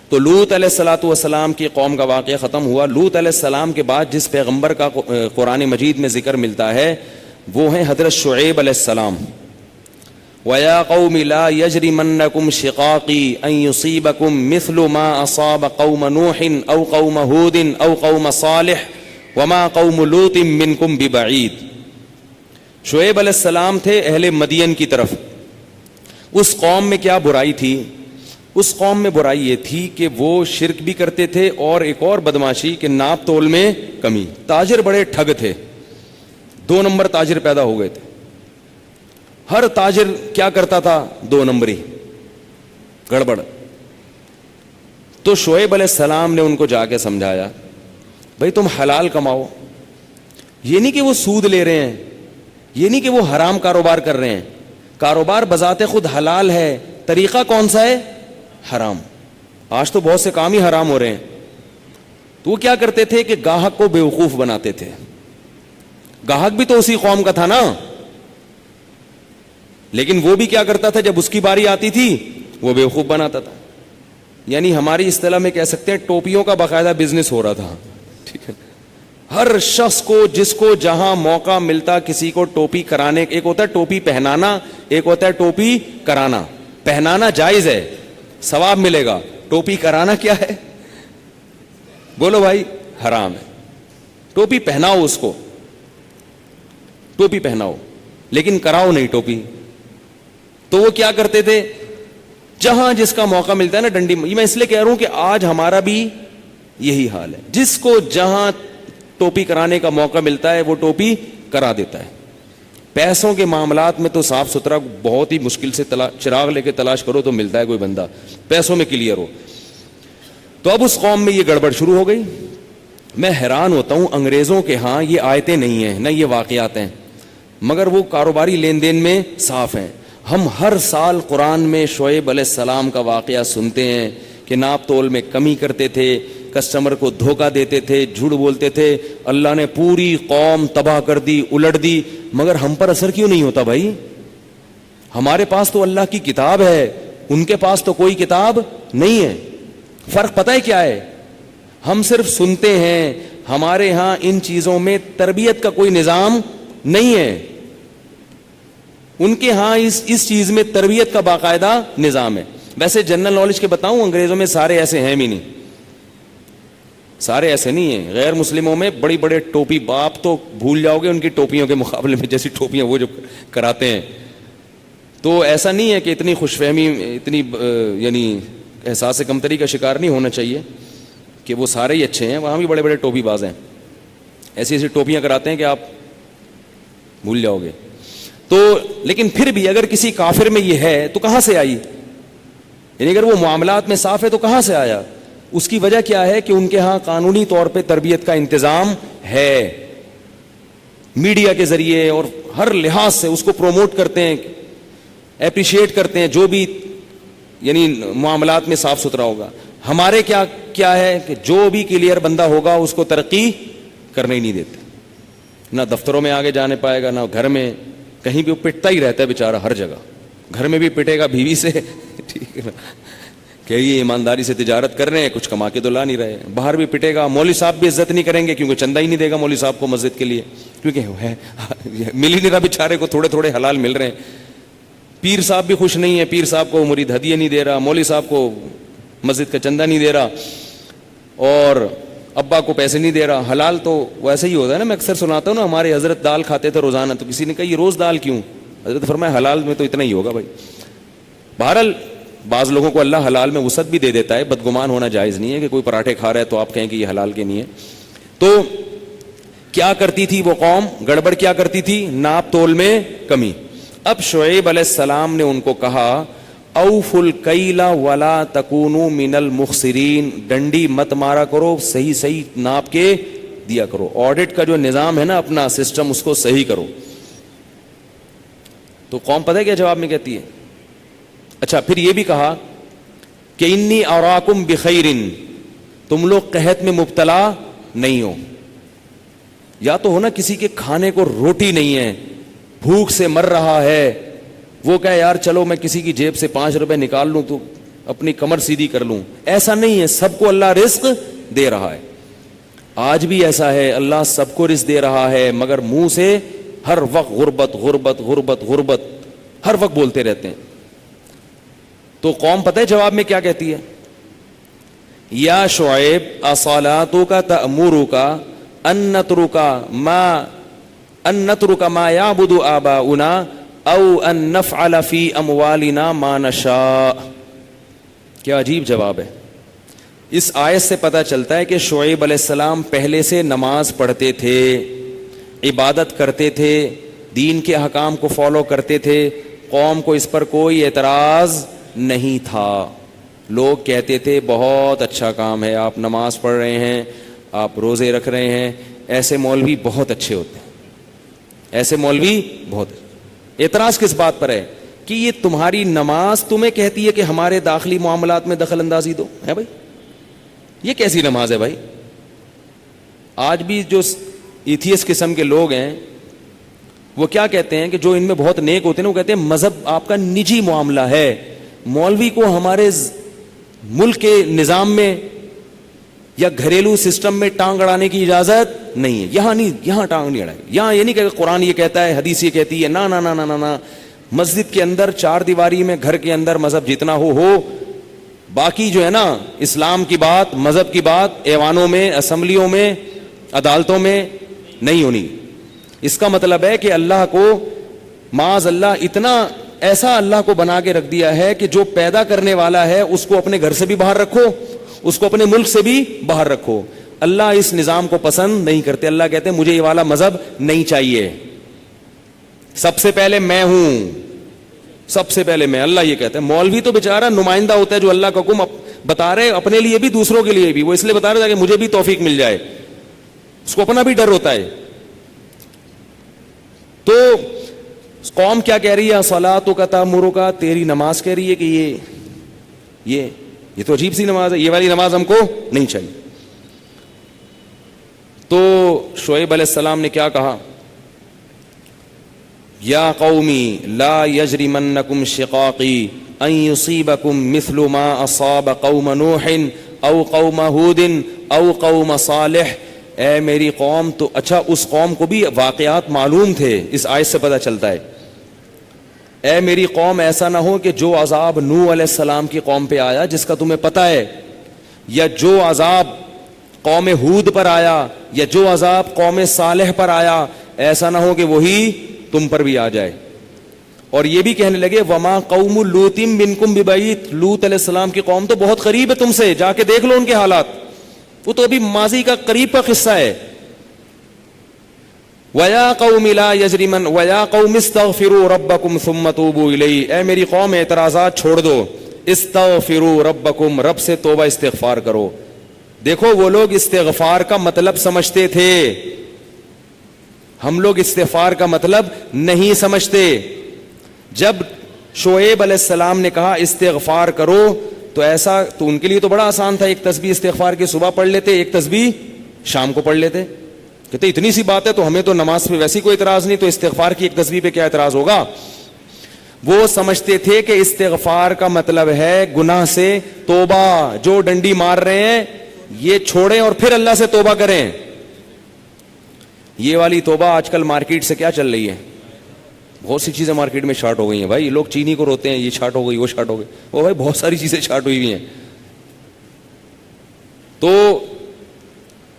تو لوط علیہ الصلوۃ والسلام کی قوم کا واقعہ ختم ہوا. لوط علیہ السلام کے بعد جس پیغمبر کا قرآن مجید میں ذکر ملتا ہے وہ ہیں حضرت شعیب علیہ السلام. وَيَا قَوْمِ لَا يَجْرِمَنَّكُمْ شِقَاقِي أَن يُصِيبَكُمْ مِثْلُ مَا أَصَابَ قَوْمَ نُوحٍ أَوْ قَوْمَ هُودٍ أَوْ قَوْمَ صَالِحٍ وَمَا قَوْمُ لُوطٍ مِّنكُمْ بِبَعِيدٍ. شعیب علیہ السلام تھے اہل مدین کی طرف. اس قوم میں کیا برائی تھی؟ اس قوم میں برائی یہ تھی کہ وہ شرک بھی کرتے تھے, اور ایک اور بدماشی کہ ناپ تول میں کمی. تاجر بڑے ٹھگ تھے, 2 نمبر تاجر پیدا ہو گئے تھے. ہر تاجر کیا کرتا تھا, 2 نمبری, گڑبڑ. تو شعیب علیہ السلام نے ان کو جا کے سمجھایا, بھائی تم حلال کماؤ. یہ نہیں کہ وہ سود لے رہے ہیں, یہ نہیں کہ وہ حرام کاروبار کر رہے ہیں. کاروبار بذات خود حلال ہے, طریقہ کون سا ہے, حرام. آج تو بہت سے کام ہی حرام ہو رہے ہیں. تو وہ کیا کرتے تھے کہ گاہک کو بیوقوف بناتے تھے. گاہک بھی تو اسی قوم کا تھا نا, لیکن وہ بھی کیا کرتا تھا, جب اس کی باری آتی تھی وہ بیوقوف بناتا تھا. یعنی ہماری اصطلاح میں کہہ سکتے ہیں ٹوپیوں کا باقاعدہ بزنس ہو رہا تھا. ٹھیک ہے, ہر شخص کو جس کو جہاں موقع ملتا کسی کو ٹوپی کرانے. ایک ہوتا ہے ٹوپی پہنانا, ایک ہوتا ہے ٹوپی کرانا. پہنانا جائز ہے, ثواب ملے گا. ٹوپی کرانا کیا ہے, بولو بھائی, حرام ہے. ٹوپی پہناؤ, اس کو ٹوپی پہناؤ, لیکن کراؤ نہیں ٹوپی. تو وہ کیا کرتے تھے, جہاں جس کا موقع ملتا ہے نا ڈنڈی. میں اس لیے کہہ رہا ہوں کہ آج ہمارا بھی یہی حال ہے, جس کو جہاں ٹوپی کرانے کا موقع ملتا ہے وہ ٹوپی کرا دیتا ہے. پیسوں کے معاملات میں تو صاف ستھرا بہت ہی مشکل سے چراغ لے کے تلاش کرو تو ملتا ہے کوئی بندہ پیسوں میں کلیئر ہو. تو اب اس قوم میں یہ گڑبڑ شروع ہو گئی. میں حیران ہوتا ہوں, انگریزوں کے ہاں یہ آیتیں نہیں ہیں نہ یہ واقعات ہیں, مگر وہ کاروباری لین دین میں صاف ہیں. ہم ہر سال قرآن میں شعیب علیہ السلام کا واقعہ سنتے ہیں کہ ناپ تول میں کمی کرتے تھے, کسٹمر کو دھوکہ دیتے تھے, جھوٹ بولتے تھے. اللہ نے پوری قوم تباہ کر دی, الٹ دی, مگر ہم پر اثر کیوں نہیں ہوتا بھائی؟ ہمارے پاس تو اللہ کی کتاب ہے, ان کے پاس تو کوئی کتاب نہیں ہے. فرق پتہ ہے کیا ہے؟ ہم صرف سنتے ہیں. ہمارے ہاں ان چیزوں میں تربیت کا کوئی نظام نہیں ہے. ان کے ہاں اس چیز میں تربیت کا باقاعدہ نظام ہے. ویسے جنرل نالج کے بتاؤں, انگریزوں میں سارے ایسے ہیں بھی نہیں, سارے ایسے نہیں ہیں. غیر مسلموں میں بڑی بڑے ٹوپی, باپ تو بھول جاؤ گے ان کی ٹوپیوں کے مقابلے میں, جیسی ٹوپیاں وہ جو کراتے ہیں. تو ایسا نہیں ہے کہ اتنی خوش فہمی, اتنی یعنی احساس کمتری کا شکار نہیں ہونا چاہیے کہ وہ سارے ہی اچھے ہیں. وہاں بھی بڑے بڑے ٹوپی باز ہیں, ایسی ایسی ٹوپیاں کراتے ہیں کہ آپ بھول جاؤ گے. تو لیکن پھر بھی اگر کسی کافر میں یہ ہے تو کہاں سے آئی؟ یعنی اگر وہ معاملات میں صاف ہے تو کہاں سے آیا؟ اس کی وجہ کیا ہے کہ ان کے ہاں قانونی طور پہ تربیت کا انتظام ہے. میڈیا کے ذریعے اور ہر لحاظ سے اس کو پروموٹ کرتے ہیں, اپریشیٹ کرتے ہیں, جو بھی یعنی معاملات میں صاف ستھرا ہوگا. ہمارے کیا ہے کہ جو بھی کلیئر بندہ ہوگا اس کو ترقی کرنے ہی نہیں دیتے, نہ دفتروں میں آگے جانے پائے گا, نہ گھر میں, کہیں بھی وہ پٹتا ہی رہتا ہے بیچارہ ہر جگہ. گھر میں بھی پٹے گا بیوی سے, ٹھیک ہے نا, کہ یہ ایمانداری سے تجارت کر رہے ہیں, کچھ کما کے تو لا نہیں رہے. باہر بھی پٹے گا, مولوی صاحب بھی عزت نہیں کریں گے کیونکہ چندہ ہی نہیں دے گا مولوی صاحب کو مسجد کے لیے, کیونکہ ہے مل ہی نہیں رہا بیچارے کو, تھوڑے تھوڑے حلال مل رہے ہیں. پیر صاحب بھی خوش نہیں ہے, پیر صاحب کو مرید ہدیہ نہیں دے رہا, مولوی صاحب کو مسجد کا چندہ نہیں دے رہا, اور ابا کو پیسے نہیں دے رہا. حلال تو ویسے ہی ہوتا ہے نا, میں اکثر سناتا ہوں نا, ہمارے حضرت دال کھاتے تھے روزانہ, تو کسی نے کہا یہ روز دال کیوں؟ حضرت فرمایا حلال میں تو اتنا ہی ہوگا بھائی. بہرحال بعض لوگوں کو اللہ حلال میں وسعت بھی دے دیتا ہے, بدگمان ہونا جائز نہیں ہے کہ کوئی پراٹھے کھا رہا ہے تو آپ کہیں کہ یہ حلال کے نہیں ہے. تو کیا کرتی تھی وہ قوم, گڑبڑ کیا کرتی تھی, ناپ تول میں کمی. اب شعیب علیہ السلام نے ان کو کہا اوفوا الکیل ولا تکونوا من المخسرین, ڈنڈی مت مارا کرو, صحیح صحیح ناپ کے دیا کرو. آڈٹ کا جو نظام ہے نا اپنا سسٹم, اس کو صحیح کرو. تو قوم پتہ ہے کیا جواب میں کہتی ہے؟ اچھا پھر یہ بھی کہا کہ انی اراکم بخیر, تم لوگ قحط میں مبتلا نہیں ہو. یا تو ہو نا کسی کے کھانے کو روٹی نہیں ہے, بھوک سے مر رہا ہے, وہ کہے یار چلو میں کسی کی جیب سے 5 روپے نکال لوں تو اپنی کمر سیدھی کر لوں. ایسا نہیں ہے, سب کو اللہ رزق دے رہا ہے. آج بھی ایسا ہے, اللہ سب کو رزق دے رہا ہے, مگر منہ سے ہر وقت غربت غربت غربت غربت ہر وقت بولتے رہتے ہیں. تو قوم پتہ ہے جواب میں کیا کہتی ہے؟ یا شعیب اصلاتک تأمرک ان نترک ما یعبد آباؤنا او ان نفعل فی اموالنا ما نشاء. کیا عجیب جواب ہے. اس آیت سے پتہ چلتا ہے کہ شعیب علیہ السلام پہلے سے نماز پڑھتے تھے, عبادت کرتے تھے, دین کے احکام کو فالو کرتے تھے. قوم کو اس پر کوئی اعتراض نہیں تھا. لوگ کہتے تھے بہت اچھا کام ہے, آپ نماز پڑھ رہے ہیں, آپ روزے رکھ رہے ہیں, ایسے مولوی بہت اچھے ہوتے ہیں, ایسے مولوی بہت. اعتراض کس بات پر ہے؟ کہ یہ تمہاری نماز تمہیں کہتی ہے کہ ہمارے داخلی معاملات میں دخل اندازی دو, ہے بھائی یہ کیسی نماز ہے بھائی؟ آج بھی جو ایتھیس قسم کے لوگ ہیں وہ کیا کہتے ہیں کہ جو ان میں بہت نیک ہوتے ہیں وہ کہتے ہیں مذہب آپ کا نجی معاملہ ہے, مولوی کو ہمارے ملک کے نظام میں یا گھریلو سسٹم میں ٹانگ اڑانے کی اجازت نہیں ہے. یہاں نہیں, یہاں ٹانگ نہیں اڑائے, یہاں یہ نہیں کہ قرآن یہ کہتا ہے, حدیث یہ کہتی ہے, نا نا نا نا نا. مسجد کے اندر 4 دیواری میں, گھر کے اندر مذہب جتنا ہو, باقی جو ہے نا اسلام کی بات, مذہب کی بات ایوانوں میں, اسمبلیوں میں, عدالتوں میں نہیں ہونی. اس کا مطلب ہے کہ اللہ کو معاذ اللہ اتنا ایسا اللہ کو بنا کے رکھ دیا ہے کہ جو پیدا کرنے والا ہے اس کو اپنے گھر سے بھی باہر رکھو, اس کو اپنے ملک سے بھی باہر رکھو. اللہ اس نظام کو پسند نہیں کرتے. اللہ کہتے ہیں مجھے یہ والا مذہب نہیں چاہیے, سب سے پہلے میں ہوں, سب سے پہلے میں. اللہ یہ کہتا ہے. مولوی تو بیچارہ نمائندہ ہوتا ہے جو اللہ کا حکم بتا رہے اپنے لیے بھی دوسروں کے لیے بھی, وہ اس لیے بتا رہے تھا کہ مجھے بھی توفیق مل جائے, اس کو اپنا بھی ڈر ہوتا ہے. تو قوم کیا کہہ رہی ہے؟ صلاتک تأمرک, تیری نماز کہہ رہی ہے کہ یہ تو عجیب سی نماز ہے, یہ والی نماز ہم کو نہیں چاہیے. تو شعیب علیہ السلام نے کیا کہا؟ یا قومی لا یجرمنکم شقاقی ان یصیبکم مثل ما اصاب قوم نوح او قوم ہود او قوم صالح. اے میری قوم, تو اچھا اس قوم کو بھی واقعات معلوم تھے, اس آیت سے پتہ چلتا ہے. اے میری قوم ایسا نہ ہو کہ جو عذاب نوح علیہ السلام کی قوم پہ آیا جس کا تمہیں پتہ ہے, یا جو عذاب قوم ہود پر آیا, یا جو عذاب قوم صالح پر آیا, ایسا نہ ہو کہ وہی تم پر بھی آ جائے. اور یہ بھی کہنے لگے وما قوم لوط منکم ببعید, لوط علیہ السلام کی قوم تو بہت قریب ہے تم سے, جا کے دیکھ لو ان کے حالات, وہ تو ابھی ماضی کا قریب کا قصہ ہے. وَيَا قَوْمِ لَا يَجْرِمَنْ وَيَا قَوْمِ اسْتَغْفِرُوا رَبَّكُمْ ثُمَّ تُوبُوا إِلَيْهِ. اے میری قوم اعتراضات چھوڑ دو, استغفروا ربکم, رب سے توبہ استغفار کرو. دیکھو وہ لوگ استغفار کا مطلب سمجھتے تھے, ہم لوگ استغفار کا مطلب نہیں سمجھتے. جب شعیب علیہ السلام نے کہا استغفار کرو تو ایسا تو ان کے لیے تو بڑا آسان تھا, ایک تسبیح استغفار کی صبح پڑھ لیتے, ایک تسبیح شام کو پڑھ لیتے. کہتے اتنی سی بات ہے تو ہمیں تو نماز پہ ویسی کوئی اعتراض نہیں, تو استغفار کی ایک تسبیح پہ کیا اعتراض ہوگا. وہ سمجھتے تھے کہ استغفار کا مطلب ہے گناہ سے توبہ, جو ڈنڈی مار رہے ہیں یہ چھوڑیں اور پھر اللہ سے توبہ کریں. یہ والی توبہ آج کل مارکیٹ سے کیا چل رہی ہے, بہت سی چیزیں مارکیٹ میں شارٹ ہو گئی ہیں بھائی. لوگ چینی کو روتے ہیں, یہ شارٹ ہو گئی, وہ شارٹ ہو گئی, وہ بھائی بہت ساری چیزیں شارٹ ہوئی ہوئی ہیں. تو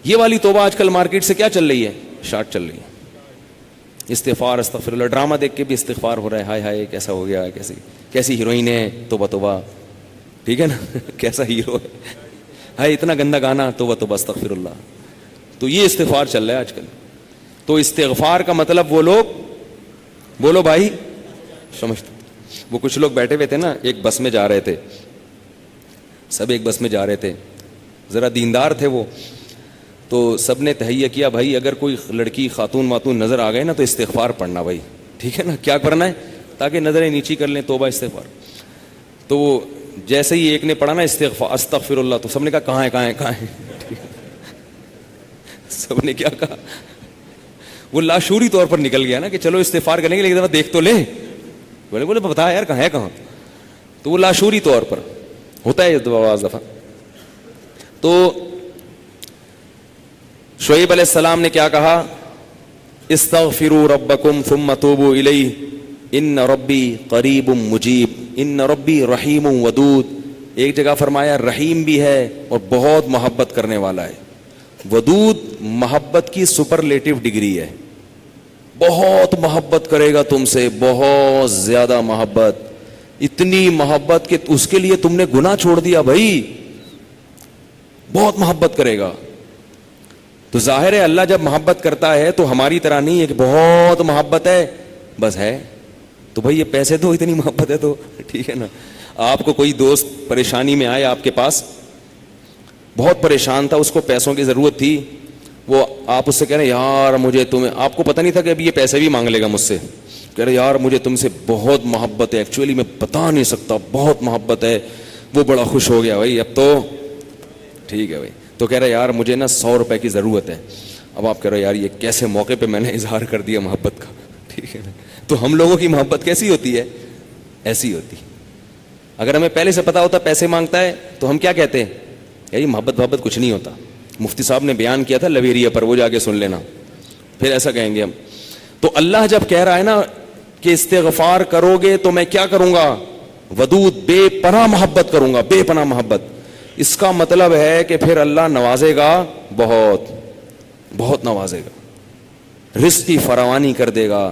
یہ والی توبہ آج کل مارکیٹ سے کیا چل رہی ہے, شارٹ چل رہی ہے. استغفار استغفر اللہ, ڈرامہ دیکھ کے بھی استغفار ہو رہا ہے, ہائے ہائے کیسا ہو گیا, کیسی ہیروئن ہے, توبہ توبہ, ٹھیک ہے نا, کیسا ہیرو ہے, ہائے اتنا گندا گانا, توبہ توبہ استغفر اللہ. تو یہ استغفار چل رہا ہے آج کل. تو استغفار کا مطلب وہ لوگ, بولو بھائی, سمجھتے. وہ کچھ لوگ بیٹھے ہوئے تھے نا, ایک بس میں جا رہے تھے, سب ایک بس میں جا رہے تھے, ذرا دیندار تھے وہ. تو سب نے تہیہ کیا بھائی اگر کوئی لڑکی خاتون ماتون نظر آ گئے نا تو استغفار پڑھنا بھائی, ٹھیک ہے نا, کیا کرنا ہے تاکہ نظریں نیچی کر لیں, توبہ استغفار. تو وہ جیسے ہی ایک نے پڑھا نا استغفار استغفر اللہ, تو سب نے کہا کہاں ہے کہاں ہے کہاں ہے, سب نے کیا کہا, وہ لاشعوری طور پر نکل گیا نا کہ چلو استغفار کریں گے لیکن ذرا دیکھ تو لیں. بولے بتا یار کہاں ہے کہاں. تو وہ لاشعوری طور پر ہوتا ہے بعض دفعہ. تو شعیب علیہ السلام نے کیا کہا, استغفروا ربکم ثم توبوا الیہ ان ربی قریب مجیب ان ربی رحیم ودود. ایک جگہ فرمایا رحیم بھی ہے اور بہت محبت کرنے والا ہے. ودود محبت کی سپرلیٹو ڈگری ہے, بہت محبت کرے گا تم سے, بہت زیادہ محبت, اتنی محبت کہ اس کے لیے تم نے گناہ چھوڑ دیا بھائی, بہت محبت کرے گا. تو ظاہر ہے اللہ جب محبت کرتا ہے تو ہماری طرح نہیں ہے کہ بہت محبت ہے بس ہے, تو بھائی یہ پیسے دو, اتنی محبت ہے تو ٹھیک ہے نا. آپ کو کوئی دوست پریشانی میں آئے آپ کے پاس, بہت پریشان تھا, اس کو پیسوں کی ضرورت تھی, وہ آپ اس سے کہہ رہے ہیں یار مجھے تمہیں, آپ کو پتہ نہیں تھا کہ ابھی یہ پیسے بھی مانگ لے گا مجھ سے, کہہ رہے یار مجھے تم سے بہت محبت ہے, ایکچولی میں بتا نہیں سکتا, بہت محبت ہے. وہ بڑا خوش ہو گیا, بھائی اب تو ٹھیک ہے بھائی. تو کہہ رہے یار مجھے نا 100 روپے کی ضرورت ہے. اب آپ کہہ رہے یار یہ کیسے موقع پہ میں نے اظہار کر دیا محبت کا, ٹھیک ہے نا. تو ہم لوگوں کی محبت کیسی ہوتی ہے, ایسی ہوتی. اگر ہمیں پہلے سے پتا ہوتا پیسے مانگتا ہے تو ہم کیا کہتے ہیں, یار محبت کچھ نہیں ہوتا. مفتی صاحب نے بیان کیا تھا لویریا پر, وہ جا کے سن لینا, پھر ایسا کہیں گے ہم. تو اللہ جب کہہ رہا ہے نا کہ استغفار کرو گے تو میں کیا کروں گا, ودود بے پناہ محبت کروں گا, بے پناہ محبت. اس کا مطلب ہے کہ پھر اللہ نوازے گا, بہت بہت نوازے گا, رزق کی فراوانی کر دے گا,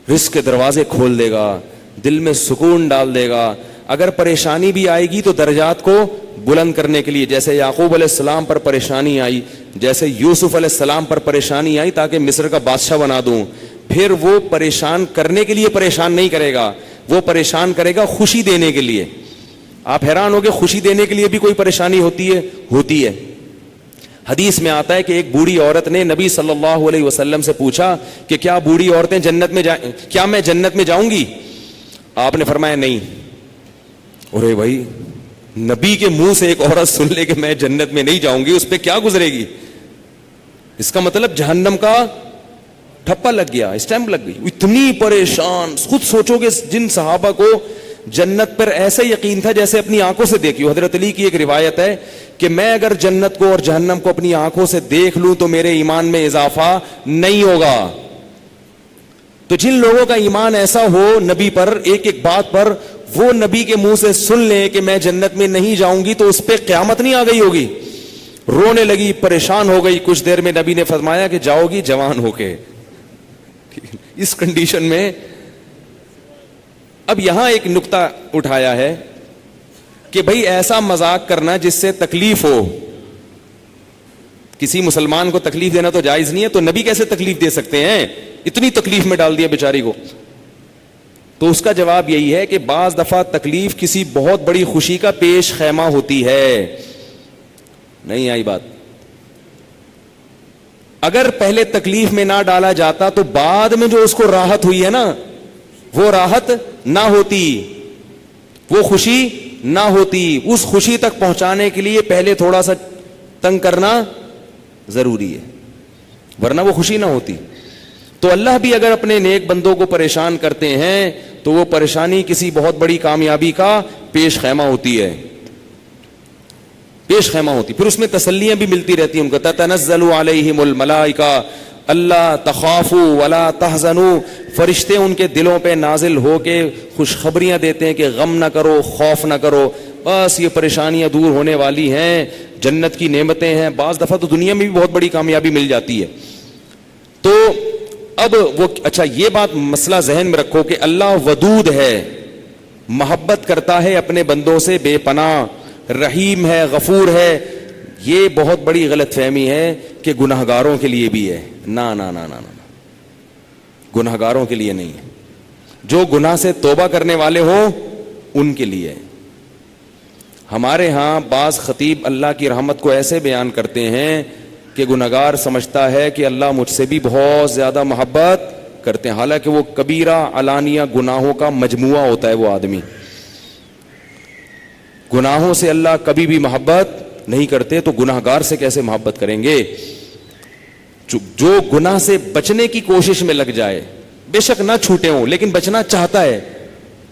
رزق کے دروازے کھول دے گا, دل میں سکون ڈال دے گا. اگر پریشانی بھی آئے گی تو درجات کو بلند کرنے کے لیے, جیسے یعقوب علیہ السلام پر پریشانی آئی, جیسے یوسف علیہ السلام پر پریشانی آئی تاکہ مصر کا بادشاہ بنا دوں, پھر وہ پریشان کرنے کے لیے پریشان نہیں کرے گا, وہ پریشان کرے گا خوشی دینے کے لیے. آپ حیران ہو گے خوشی دینے کے لیے بھی کوئی پریشانی ہوتی ہے, ہوتی ہے. حدیث میں آتا ہے کہ ایک بوڑھی عورت نے نبی صلی اللہ علیہ وسلم سے پوچھا کہ کیا بوڑھی عورتیں جنت میں کیا میں جنت میں جاؤں گی؟ آپ نے فرمایا نہیں. ارے بھائی نبی کے منہ سے ایک عورت سن لے کہ میں جنت میں نہیں جاؤں گی, اس پہ کیا گزرے گی؟ اس کا مطلب جہنم کا ٹھپا لگ گیا, اسٹیمپ لگ گئی. اتنی پریشان, خود سوچو کہ جن صحابہ کو جنت پر ایسا یقین تھا جیسے اپنی آنکھوں سے دیکھی. حضرت علی کی ایک روایت ہے کہ میں اگر جنت کو اور جہنم کو اپنی آنکھوں سے دیکھ لوں تو میرے ایمان میں اضافہ نہیں ہوگا. تو جن لوگوں کا ایمان ایسا ہو نبی پر, ایک ایک بات پر وہ نبی کے منہ سے سن لیں کہ میں جنت میں نہیں جاؤں گی, تو اس پہ قیامت نہیں آ گئی ہوگی. رونے لگی, پریشان ہو گئی. کچھ دیر میں نبی نے فرمایا کہ جاؤ گی جوان ہو کے. اس کنڈیشن میں اب یہاں ایک نقطہ اٹھایا ہے کہ بھئی ایسا مذاق کرنا جس سے تکلیف ہو, کسی مسلمان کو تکلیف دینا تو جائز نہیں ہے, تو نبی کیسے تکلیف دے سکتے ہیں؟ اتنی تکلیف میں ڈال دیا بیچاری کو. تو اس کا جواب یہی ہے کہ بعض دفعہ تکلیف کسی بہت بڑی خوشی کا پیش خیمہ ہوتی ہے. نہیں آئی بات؟ اگر پہلے تکلیف میں نہ ڈالا جاتا تو بعد میں جو اس کو راحت ہوئی ہے نا, وہ راحت نہ ہوتی, وہ خوشی نہ ہوتی. اس خوشی تک پہنچانے کے لیے پہلے تھوڑا سا تنگ کرنا ضروری ہے. ورنہ وہ خوشی نہ ہوتی. تو اللہ بھی اگر اپنے نیک بندوں کو پریشان کرتے ہیں تو وہ پریشانی کسی بہت بڑی کامیابی کا پیش خیمہ ہوتی ہے, پیش خیمہ ہوتی. پھر اس میں تسلیاں بھی ملتی رہتی ہیں ان کو. تتنزل علیہم الملائکہ اللہ تخافوا ولا تحزنوا, فرشتے ان کے دلوں پہ نازل ہو کے خوشخبریاں دیتے ہیں کہ غم نہ کرو, خوف نہ کرو, بس یہ پریشانیاں دور ہونے والی ہیں, جنت کی نعمتیں ہیں. بعض دفعہ تو دنیا میں بھی بہت بڑی کامیابی مل جاتی ہے. تو اب وہ اچھا یہ بات مسئلہ ذہن میں رکھو کہ اللہ ودود ہے, محبت کرتا ہے اپنے بندوں سے بے پناہ, رحیم ہے, غفور ہے. یہ بہت بڑی غلط فہمی ہے کہ گناہگاروں کے لیے بھی ہے. نا نا نا نا نا, گناہگاروں کے لیے نہیں ہے. جو گناہ سے توبہ کرنے والے ہوں ان کے لیے. ہمارے ہاں بعض خطیب اللہ کی رحمت کو ایسے بیان کرتے ہیں کہ گناہگار سمجھتا ہے کہ اللہ مجھ سے بھی بہت زیادہ محبت کرتے ہیں, حالانکہ وہ کبیرہ علانیہ گناہوں کا مجموعہ ہوتا ہے. وہ آدمی گناہوں سے اللہ کبھی بھی محبت نہیں کرتے, تو گناہگار سے کیسے محبت کریں گے؟ جو گناہ سے بچنے کی کوشش میں لگ جائے, بے شک نہ چھوٹے ہوں لیکن بچنا چاہتا ہے,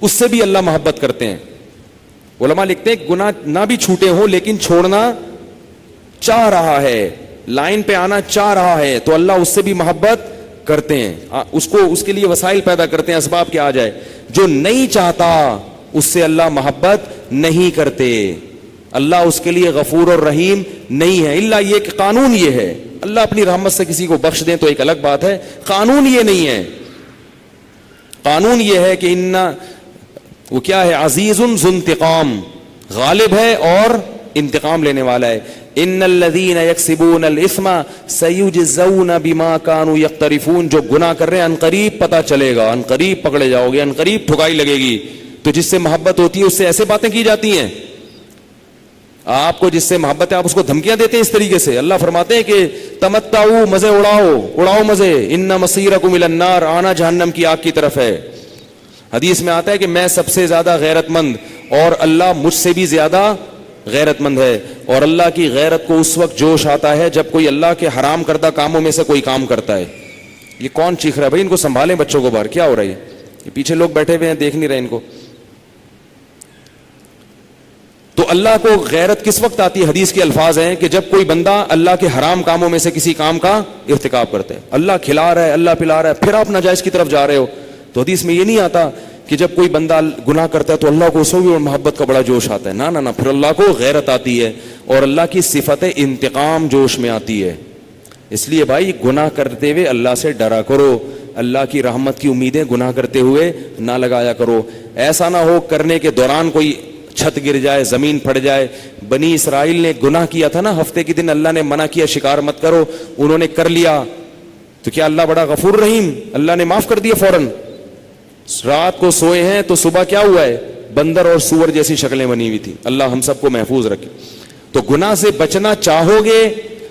اس سے بھی اللہ محبت کرتے ہیں. علماء لکھتے ہیں گناہ نہ بھی چھوٹے ہوں لیکن چھوڑنا چاہ رہا ہے, لائن پہ آنا چاہ رہا ہے, تو اللہ اس سے بھی محبت کرتے ہیں. اس کے لیے وسائل پیدا کرتے ہیں, اسباب کیا آ جائے. جو نہیں چاہتا اس سے اللہ محبت نہیں کرتے. اللہ اس کے لیے غفور اور رحیم نہیں ہے. الا یہ کہ قانون یہ ہے, اللہ اپنی رحمت سے کسی کو بخش دیں تو ایک الگ بات ہے, قانون یہ نہیں ہے. قانون یہ ہے کہ وہ کیا ہے, عزیز ذو انتقام, غالب ہے اور انتقام لینے والا ہے. ان الذين يكسبون الاثم سيجزون بما كانوا يقترفون, جو گناہ کر رہے ہیں عنقریب پتہ چلے گا, عنقریب پکڑے جاؤ گے, عنقریب ٹھکائی لگے گی. تو جس سے محبت ہوتی ہے اس سے ایسے باتیں کی جاتی ہیں. آپ کو جس سے محبت ہے آپ اس کو دھمکیاں دیتے ہیں اس طریقے سے. اللہ فرماتے ہیں کہ تمتعوا, مزے اڑاؤ مزے, ان مصیرکم الی النار, آنا جہنم کی آگ کی طرف ہے. حدیث میں آتا ہے کہ میں سب سے زیادہ غیرت مند اور اللہ مجھ سے بھی زیادہ غیرت مند ہے. اور اللہ کی غیرت کو اس وقت جوش آتا ہے جب کوئی اللہ کے حرام کردہ کاموں میں سے کوئی کام کرتا ہے. یہ کون چیخ رہا ہے بھائی؟ ان کو سنبھالیں بچوں کو باہر, کیا ہو رہا ہے یہ پیچھے لوگ بیٹھے ہوئے ہیں دیکھ نہیں رہے ان کو. تو اللہ کو غیرت کس وقت آتی ہے؟ حدیث کے الفاظ ہیں کہ جب کوئی بندہ اللہ کے حرام کاموں میں سے کسی کام کا ارتکاب کرتا ہے. اللہ کھلا رہا ہے, اللہ پلا رہا ہے, پھر آپ ناجائز کی طرف جا رہے ہو. تو حدیث میں یہ نہیں آتا کہ جب کوئی بندہ گناہ کرتا ہے تو اللہ کو اس بھی محبت کا بڑا جوش آتا ہے. نہ پھر اللہ کو غیرت آتی ہے اور اللہ کی صفت انتقام جوش میں آتی ہے. اس لیے بھائی گناہ کرتے ہوئے اللہ سے ڈرا کرو, اللہ کی رحمت کی امیدیں گناہ کرتے ہوئے نہ لگایا کرو. ایسا نہ ہو کرنے کے دوران کوئی چھت گر جائے, زمین پھٹ جائے. بنی اسرائیل نے گناہ کیا تھا نا, ہفتے کے دن اللہ نے منع کیا شکار مت کرو, انہوں نے کر لیا, تو کیا اللہ بڑا غفور رحیم, اللہ نے معاف کر دیا فوراً. رات کو سوئے ہیں تو صبح کیا ہوا ہے, بندر اور سور جیسی شکلیں بنی ہوئی تھی. اللہ ہم سب کو محفوظ رکھے. تو گناہ سے بچنا چاہو گے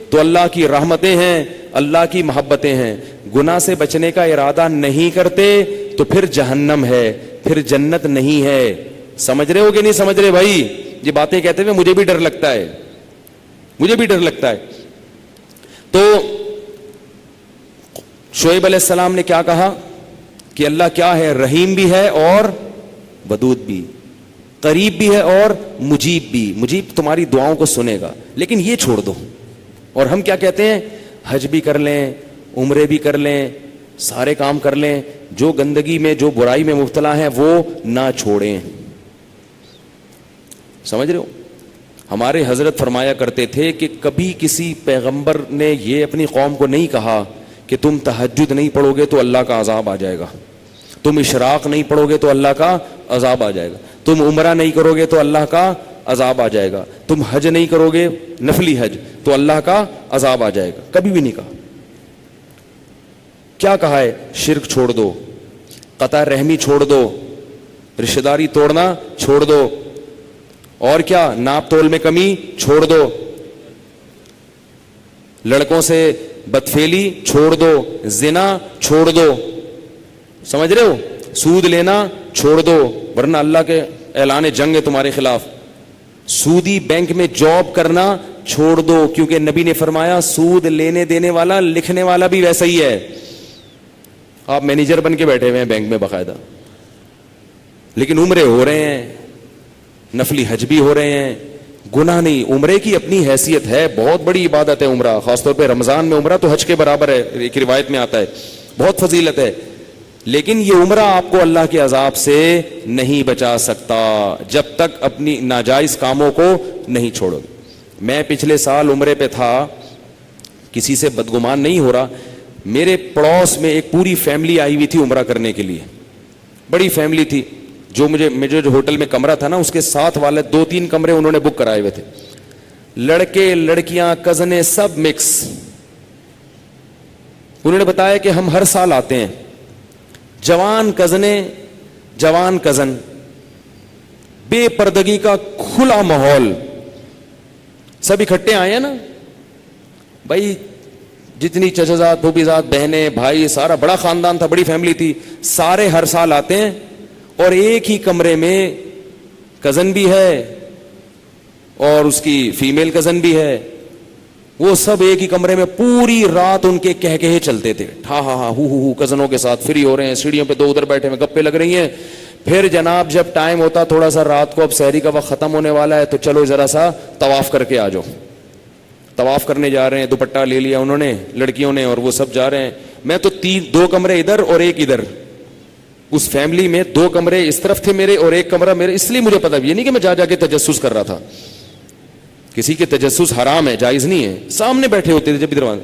تو اللہ کی رحمتیں ہیں, اللہ کی محبتیں ہیں. گناہ سے بچنے کا ارادہ نہیں کرتے تو پھر جہنم ہے, پھر جنت نہیں ہے. سمجھ رہے ہو کہ نہیں سمجھ رہے بھائی؟ یہ باتیں کہتے ہوئے مجھے بھی ڈر لگتا ہے, مجھے بھی ڈر لگتا ہے. تو شعیب علیہ السلام نے کیا کہا کہ اللہ کیا ہے, رحیم بھی ہے اور ودود بھی, قریب بھی ہے اور مجیب بھی. مجیب تمہاری دعاؤں کو سنے گا. لیکن یہ چھوڑ دو. اور ہم کیا کہتے ہیں, حج بھی کر لیں, عمرے بھی کر لیں, سارے کام کر لیں, جو گندگی میں جو برائی میں مبتلا ہیں وہ نہ چھوڑیں. سمجھ رہے ہو؟ ہمارے حضرت فرمایا کرتے تھے کہ کبھی کسی پیغمبر نے یہ اپنی قوم کو نہیں کہا کہ تم تہجد نہیں پڑھو گے تو اللہ کا عذاب آ جائے گا, تم اشراق نہیں پڑھو گے تو اللہ کا عذاب آ جائے گا, تم عمرہ نہیں کرو گے تو اللہ کا عذاب آ جائے گا, تم حج نہیں کرو گے نفلی حج تو اللہ کا عذاب آ جائے گا. کبھی بھی نہیں کہا. کیا کہا ہے؟ شرک چھوڑ دو, قطع رحمی چھوڑ دو, رشتہ داری توڑنا چھوڑ دو, اور کیا, ناپ تول میں کمی چھوڑ دو, لڑکوں سے بدفعلی چھوڑ دو, زنا چھوڑ دو. سمجھ رہے ہو؟ سود لینا چھوڑ دو, ورنہ اللہ کے اعلان جنگ ہے تمہارے خلاف. سودی بینک میں جاب کرنا چھوڑ دو, کیونکہ نبی نے فرمایا سود لینے دینے والا لکھنے والا بھی ویسا ہی ہے. آپ مینیجر بن کے بیٹھے ہوئے ہیں بینک میں باقاعدہ, لیکن عمرے ہو رہے ہیں, نفلی حج بھی ہو رہے ہیں, گناہ نہیں. عمرے کی اپنی حیثیت ہے, بہت بڑی عبادت ہے عمرہ, خاص طور پہ رمضان میں عمرہ تو حج کے برابر ہے, ایک روایت میں آتا ہے, بہت فضیلت ہے. لیکن یہ عمرہ آپ کو اللہ کے عذاب سے نہیں بچا سکتا جب تک اپنی ناجائز کاموں کو نہیں چھوڑو. میں پچھلے سال عمرے پہ تھا, کسی سے بدگمان نہیں ہو رہا, میرے پڑوس میں ایک پوری فیملی آئی ہوئی تھی عمرہ کرنے کے لیے, بڑی فیملی تھی. جو مجھے جو ہوٹل میں کمرہ تھا نا, اس کے ساتھ والے 2-3 کمرے انہوں نے بک کرائے ہوئے تھے, لڑکے لڑکیاں کزنیں سب مکس. انہوں نے بتایا کہ ہم ہر سال آتے ہیں, جوان کزنیں جوان کزن, بے پردگی کا کھلا ماحول, سب اکٹھے آئے ہیں نا بھائی, جتنی چچا پھوپھی زاد بہنیں بھائی سارا بڑا خاندان تھا, بڑی فیملی تھی, سارے ہر سال آتے ہیں اور ایک ہی کمرے میں کزن بھی ہے اور اس کی فیمیل کزن بھی ہے, وہ سب ایک ہی کمرے میں پوری رات ان کے کہے چلتے تھے, ہاں ہاں ہاں ہو کزنوں کے ساتھ فری ہو رہے ہیں, سیڑھیوں پہ 2 ادھر بیٹھے ہوئے گپے لگ رہی ہیں. پھر جناب جب ٹائم ہوتا تھوڑا سا رات کو, اب سحری کا وقت ختم ہونے والا ہے, تو چلو ذرا سا طواف کر کے آ جاؤ. طواف کرنے جا رہے ہیں, دوپٹہ لے لیا انہوں نے لڑکیوں نے, اور وہ سب جا رہے ہیں. میں تو 2 کمرے ادھر اور ایک ادھر, اس فیملی میں 2 کمرے اس طرف تھے میرے اور ایک کمرہ میرے. اس لیے مجھے پتا بھی نہیں کہ میں جا کے تجسس کر رہا تھا, کسی کے تجسس حرام ہے, جائز نہیں ہے. سامنے بیٹھے ہوتے تھے جب ادھر,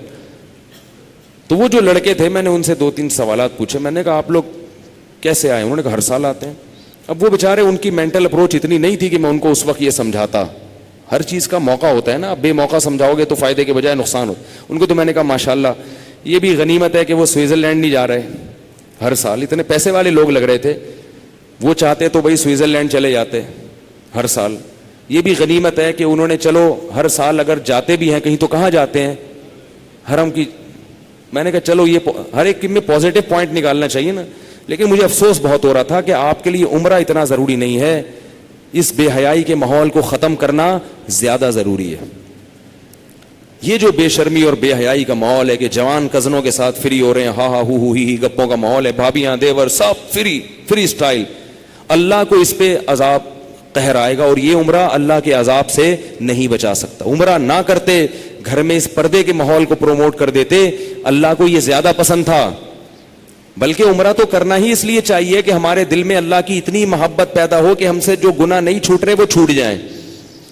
تو وہ جو لڑکے تھے میں نے ان سے 2-3 سوالات پوچھے. میں نے کہا آپ لوگ کیسے آئے؟ انہوں نے کہا ہر سال آتے ہیں. اب وہ بیچارے, ان کی مینٹل اپروچ اتنی نہیں تھی کہ میں ان کو اس وقت یہ سمجھاتا. ہر چیز کا موقع ہوتا ہے نا, اب بے موقع سمجھاؤ گے تو فائدے کے بجائے نقصان ہو. ان کو تو میں نے کہا ماشاءاللہ یہ بھی غنیمت ہے کہ وہ سوئٹزرلینڈ نہیں جا رہے ہر سال. اتنے پیسے والے لوگ لگ رہے تھے, وہ چاہتے تو بھائی سوئٹزرلینڈ چلے جاتے ہر سال. یہ بھی غنیمت ہے کہ انہوں نے چلو ہر سال اگر جاتے بھی ہیں کہیں تو کہاں جاتے ہیں, حرم کی. میں نے کہا چلو یہ ہر ایک میں پازیٹو پوائنٹ نکالنا چاہیے نا. لیکن مجھے افسوس بہت ہو رہا تھا کہ آپ کے لیے عمرہ اتنا ضروری نہیں ہے, اس بے حیائی کے ماحول کو ختم کرنا زیادہ ضروری ہے. یہ جو بے شرمی اور بے حیائی کا ماحول ہے کہ جوان کزنوں کے ساتھ فری ہو رہے ہیں, ہاں ہاں ہو ہی گپوں کا ماحول ہے, بھابیاں دیور سب فری اسٹائل, اللہ کو اس پہ عذاب قہر آئے گا. اور یہ عمرہ اللہ کے عذاب سے نہیں بچا سکتا. عمرہ نہ کرتے, گھر میں اس پردے کے ماحول کو پروموٹ کر دیتے, اللہ کو یہ زیادہ پسند تھا. بلکہ عمرہ تو کرنا ہی اس لیے چاہیے کہ ہمارے دل میں اللہ کی اتنی محبت پیدا ہو کہ ہم سے جو گناہ نہیں چھوٹ رہے وہ چھوٹ جائیں.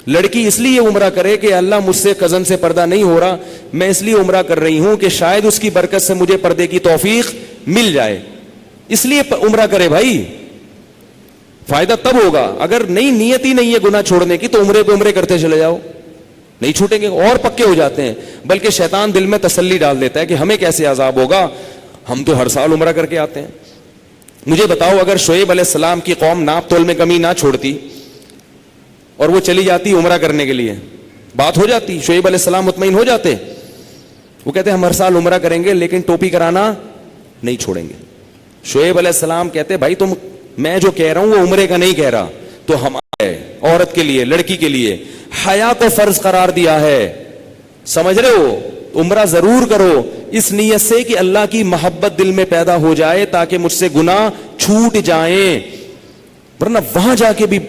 لڑکی اس لیے عمرہ کرے کہ اللہ مجھ سے کزن سے پردہ نہیں ہو رہا, میں اس لیے عمرہ کر رہی ہوں کہ شاید اس کی برکت سے مجھے پردے کی توفیق مل جائے. اس لیے عمرہ کرے بھائی, فائدہ تب ہوگا. اگر نہیں نیت ہی نہیں ہے گناہ چھوڑنے کی تو عمرے پہ عمرے کرتے چلے جاؤ, نہیں چھوٹیں گے اور پکے ہو جاتے ہیں. بلکہ شیطان دل میں تسلی ڈال دیتا ہے کہ ہمیں کیسے عذاب ہوگا, ہم تو ہر سال عمرہ کر کے آتے ہیں. مجھے بتاؤ اگر شعیب علیہ السلام کی قوم ناپ تول میں کمی نہ چھوڑتی اور وہ چلی جاتی عمرہ کرنے کے لیے, بات ہو جاتی, شعیب علیہ السلام مطمئن ہو جاتے. وہ کہتے ہیں ہم ہر سال عمرہ کریں گے لیکن ٹوپی کرانا نہیں چھوڑیں گے. شعیب علیہ السلام کہتے بھائی تم, میں جو کہہ رہا ہوں وہ عمرے کا نہیں کہہ رہا, تو ہمارے عورت کے لیے, لڑکی کے لیے حیا کو فرض قرار دیا ہے. سمجھ رہے ہو, عمرہ ضرور کرو اس نیت سے کہ اللہ کی محبت دل میں پیدا ہو جائے تاکہ مجھ سے گناہ چھوٹ جائیں. ورنہ وہاں جا کے بھی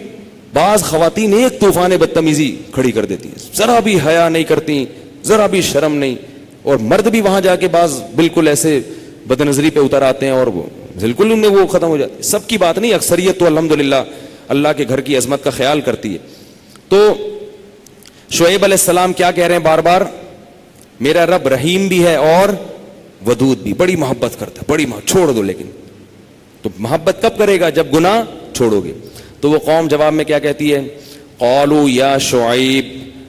بعض خواتین ایک طوفان بدتمیزی کھڑی کر دیتی ہیں, ذرا بھی حیا نہیں کرتی, ذرا بھی شرم نہیں. اور مرد بھی وہاں جا کے بعض بالکل ایسے بدنظری پہ اتر آتے ہیں اور وہ بالکل ان میں وہ ختم ہو جاتی. سب کی بات نہیں, اکثریت تو الحمدللہ اللہ کے گھر کی عظمت کا خیال کرتی ہے. تو شعیب علیہ السلام کیا کہہ رہے ہیں بار بار, میرا رب رحیم بھی ہے اور ودود بھی, بڑی محبت کرتا ہے, بڑی چھوڑ دو. لیکن تو محبت کب کرے گا, جب گناہ چھوڑو گے. تو وہ قوم جواب میں کیا کہتی ہے, قالوا یا شعیب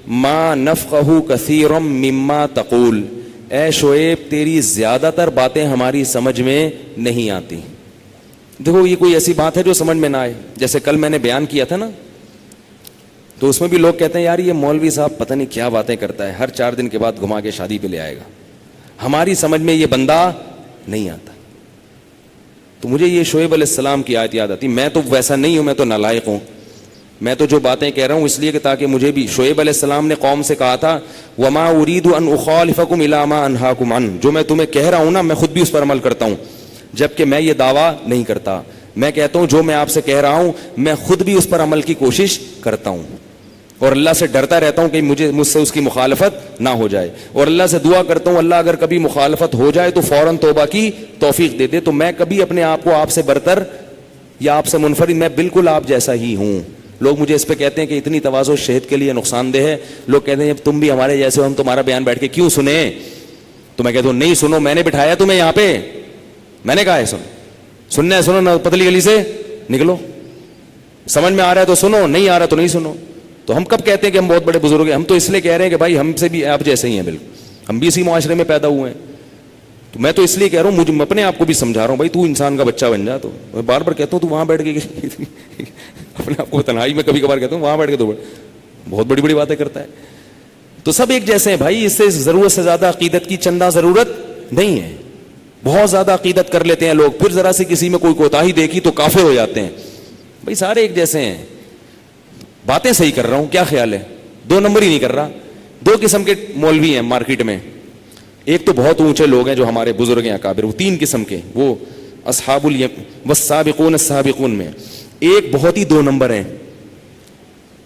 ما نفقہ کثیرا مما تقول, اے شعیب تیری زیادہ تر باتیں ہماری سمجھ میں نہیں آتی. دیکھو یہ کوئی ایسی بات ہے جو سمجھ میں نہ آئے. جیسے کل میں نے بیان کیا تھا نا, تو اس میں بھی لوگ کہتے ہیں یار یہ مولوی صاحب پتہ نہیں کیا باتیں کرتا ہے, ہر 4 دن کے بعد گھما کے شادی پہ لے آئے گا, ہماری سمجھ میں یہ بندہ نہیں آتا. تو مجھے یہ شعیب علیہ السلام کی آیت یاد آتی. میں تو ویسا نہیں ہوں, میں تو نالائق ہوں, میں تو جو باتیں کہہ رہا ہوں اس لیے کہ تاکہ مجھے بھی, شعیب علیہ السلام نے قوم سے کہا تھا وما اريد ان اخالفكم الى ما انهاكم عنه, جو میں تمہیں کہہ رہا ہوں نا میں خود بھی اس پر عمل کرتا ہوں, جبکہ میں یہ دعویٰ نہیں کرتا. میں کہتا ہوں جو میں آپ سے کہہ رہا ہوں میں خود بھی اس پر عمل کی کوشش کرتا ہوں, اور اللہ سے ڈرتا رہتا ہوں کہ مجھ سے اس کی مخالفت نہ ہو جائے, اور اللہ سے دعا کرتا ہوں اللہ اگر کبھی مخالفت ہو جائے تو فوراً توبہ کی توفیق دے دے. تو میں کبھی اپنے آپ کو آپ سے برتر یا آپ سے منفرد, میں بالکل آپ جیسا ہی ہوں. لوگ مجھے اس پہ کہتے ہیں کہ اتنی تواضع صحت کے لیے نقصان دہ ہے. لوگ کہتے ہیں جب تم بھی ہمارے جیسے ہو ہم تمہارا بیان بیٹھ کے کیوں سنیں. تو میں کہتا ہوں نہیں سنو, میں نے بٹھایا تمہیں یہاں پہ, میں نے کہا ہے سننا ہے سنو, نہ پتلی گلی سے نکلو, سمجھ میں آ رہا ہے تو سنو, نہیں آ رہا تو نہیں سنو. تو ہم کب کہتے ہیں کہ ہم بہت بڑے بزرگ ہیں؟ ہم تو اس لیے کہہ رہے ہیں کہ بھائی ہم سے بھی آپ جیسے ہی ہیں, بالکل ہم بھی اسی معاشرے میں پیدا ہوئے ہیں. تو میں تو اس لیے کہہ رہا ہوں, مجھے اپنے آپ کو بھی سمجھا رہا ہوں بھائی تو انسان کا بچہ بن جا. تو میں بار بار کہتا ہوں تو وہاں بیٹھ کے اپنے آپ کو تنہائی میں کبھی کبھار کہتا ہوں وہاں بیٹھ کے تو بہت بڑی بڑی باتیں کرتا ہے. تو سب ایک جیسے ہیں بھائی, اس سے ضرورت سے زیادہ عقیدت کی چندہ ضرورت نہیں ہے. بہت زیادہ عقیدت کر لیتے ہیں لوگ, پھر ذرا سی کسی میں کوئی کوتاہی دیکھی تو کافر ہو جاتے ہیں. بھائی سارے ایک جیسے ہیں, باتیں صحیح کر رہا ہوں, کیا خیال ہے؟ 2 نمبر ہی نہیں کر رہا. 2 قسم کے مولوی ہیں مارکیٹ میں. ایک تو بہت اونچے لوگ ہیں جو ہمارے بزرگ ہیں اکابر, وہ 3 قسم کے, وہ اصحاب والسابقون السابقون میں. ایک بہت ہی 2 نمبر ہیں,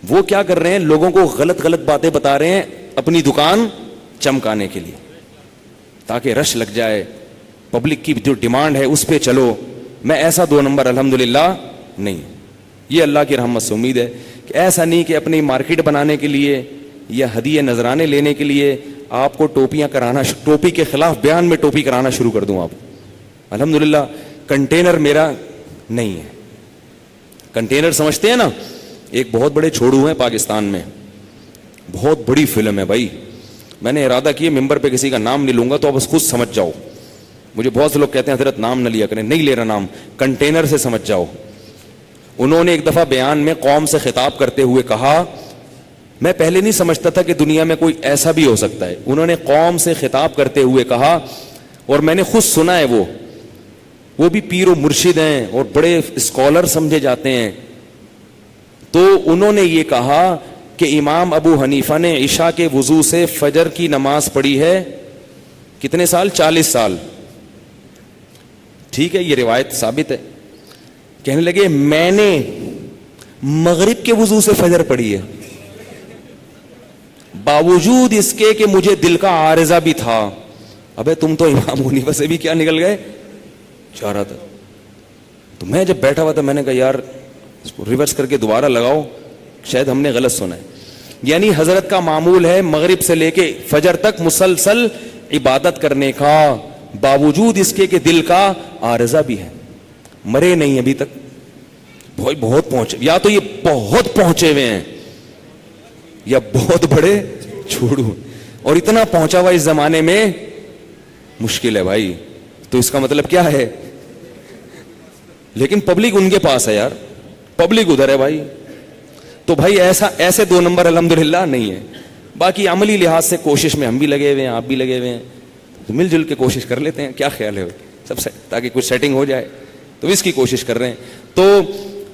وہ کیا کر رہے ہیں, لوگوں کو غلط غلط باتیں بتا رہے ہیں اپنی دکان چمکانے کے لیے, تاکہ رش لگ جائے, پبلک کی جو ڈیمانڈ ہے اس پہ چلو. میں ایسا 2 نمبر الحمدللہ نہیں. یہ اللہ کی رحمت سے امید ہے کہ ایسا نہیں کہ اپنی مارکیٹ بنانے کے لیے یا ہدیے نذرانے لینے کے لیے آپ کو ٹوپیاں کرانا, ٹوپی کے خلاف بیان میں ٹوپی کرانا شروع کر دوں. آپ الحمدللہ کنٹینر میرا نہیں ہے. کنٹینر سمجھتے ہیں نا, ایک بہت بڑے چھوڑو ہیں پاکستان میں, بہت بڑی فلم ہے بھائی. میں نے ارادہ کیا ممبر پہ کسی کا نام نہیں لوں گا, تو آپ بس خود سمجھ جاؤ. مجھے بہت سے لوگ کہتے ہیں حضرت نام نہ لیا کریں, نہیں لے رہا نام, کنٹینر سے سمجھ جاؤ. انہوں نے ایک دفعہ بیان میں قوم سے خطاب کرتے ہوئے کہا, میں پہلے نہیں سمجھتا تھا کہ دنیا میں کوئی ایسا بھی ہو سکتا ہے. انہوں نے قوم سے خطاب کرتے ہوئے کہا, اور میں نے خود سنا ہے, وہ بھی پیر و مرشد ہیں اور بڑے اسکالر سمجھے جاتے ہیں. تو انہوں نے یہ کہا کہ امام ابو حنیفہ نے عشاء کے وضو سے فجر کی نماز پڑھی ہے کتنے سال؟ 40 سال. ٹھیک ہے, یہ روایت ثابت ہے. کہنے لگے میں نے مغرب کے وضو سے فجر پڑھی ہے, باوجود اس کے کہ مجھے دل کا عارضہ بھی تھا. ابے تم تو امام حنیفہ سے بھی کیا نکل گئے, چاہ رہا تھا. تو میں جب بیٹھا ہوا تھا میں نے کہا یار اس کو ریورس کر کے دوبارہ لگاؤ, شاید ہم نے غلط سنا ہے. یعنی حضرت کا معمول ہے مغرب سے لے کے فجر تک مسلسل عبادت کرنے کا, باوجود اس کے کہ دل کا عارضہ بھی ہے. مرے نہیں ابھی تک, بہت پہنچے, یا تو یہ بہت پہنچے ہوئے ہیں یا بہت بڑے چھوڑو, اور اتنا پہنچا ہوا اس زمانے میں مشکل ہے بھائی. تو اس کا مطلب کیا ہے؟ لیکن پبلک ان کے پاس ہے یار, پبلک ادھر ہے بھائی. تو بھائی ایسے 2 نمبر الحمدللہ نہیں ہے. باقی عملی لحاظ سے کوشش میں ہم بھی لگے ہوئے ہیں, آپ بھی لگے ہوئے ہیں, تو مل جل کے کوشش کر لیتے ہیں. کیا خیال ہے سب سے, تاکہ کچھ سیٹنگ ہو جائے, تو اس کی کوشش کر رہے ہیں. تو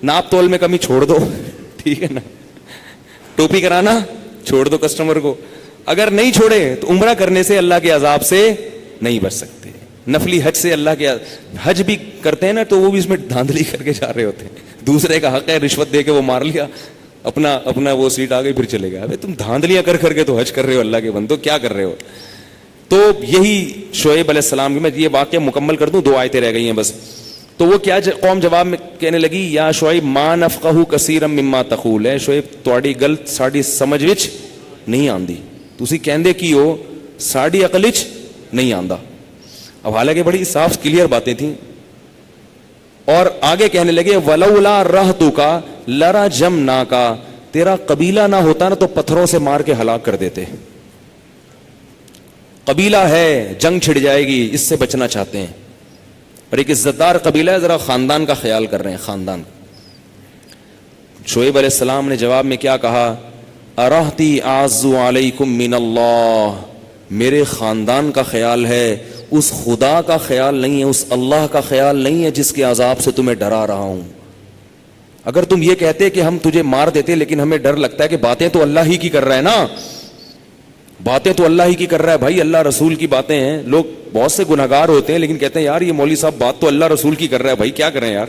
ناپ تول میں کمی چھوڑ دو, ٹھیک ہے نا, ٹوپی کرانا چھوڑ دو کسٹمر کو. اگر نہیں چھوڑے تو عمرہ کرنے سے اللہ کے عذاب سے نہیں بچ سکتے. نفلی حج سے اللہ کے حج بھی کرتے ہیں نا, تو وہ بھی اس میں دھاندلی کر کے جا رہے ہوتے ہیں. دوسرے کا حق ہے, رشوت دے کے وہ مار لیا, اپنا وہ سیٹ آ گئی, پھر چلے گیا. تم دھاندلیاں کر کے تو حج کر رہے ہو, اللہ کے بندو کیا کر رہے ہو. تو یہی شعیب علیہ السلام کی, میں یہ واقعہ مکمل کر دوں, 2 آیتیں رہ گئی ہیں بس. تو وہ کیا قوم جواب میں کہنے لگی, یا شعیب ما نفقہ کثیرا مما تقول, ہے شعیب تواڈی گل ساڈی سمجھ وچ نہیں آندی, تسی کہندے کی ہو ساڈی عقل وچ نہیں آندا. اب حالانکہ بڑی صاف کلیئر باتیں تھیں. اور آگے کہنے لگے ولولا رہتک لرجمناک, تیرا قبیلہ نہ ہوتا نا تو پتھروں سے مار کے ہلاک کر دیتے. قبیلہ ہے, جنگ چھڑ جائے گی, اس سے بچنا چاہتے ہیں. اور ایک عزت دار قبیلہ ہے, ذرا خاندان کا خیال کر رہے ہیں, خاندان. شعیب علیہ السلام نے جواب میں کیا کہا, ارہتی اعز علیکم من اللہ, میرے خاندان کا خیال ہے, اس خدا کا خیال نہیں ہے, اس اللہ کا خیال نہیں ہے جس کے عذاب سے تمہیں ڈرا رہا ہوں. اگر تم یہ کہتے کہ ہم تجھے مار دیتے لیکن ہمیں ڈر لگتا ہے کہ باتیں تو اللہ ہی کی کر رہا ہے نا, باتیں تو اللہ ہی کی کر رہا ہے بھائی, اللہ رسول کی باتیں ہیں. لوگ بہت سے گناہگار ہوتے ہیں لیکن کہتے ہیں یار یہ مولوی صاحب بات تو اللہ رسول کی کر رہا ہے, بھائی کیا کریں یار.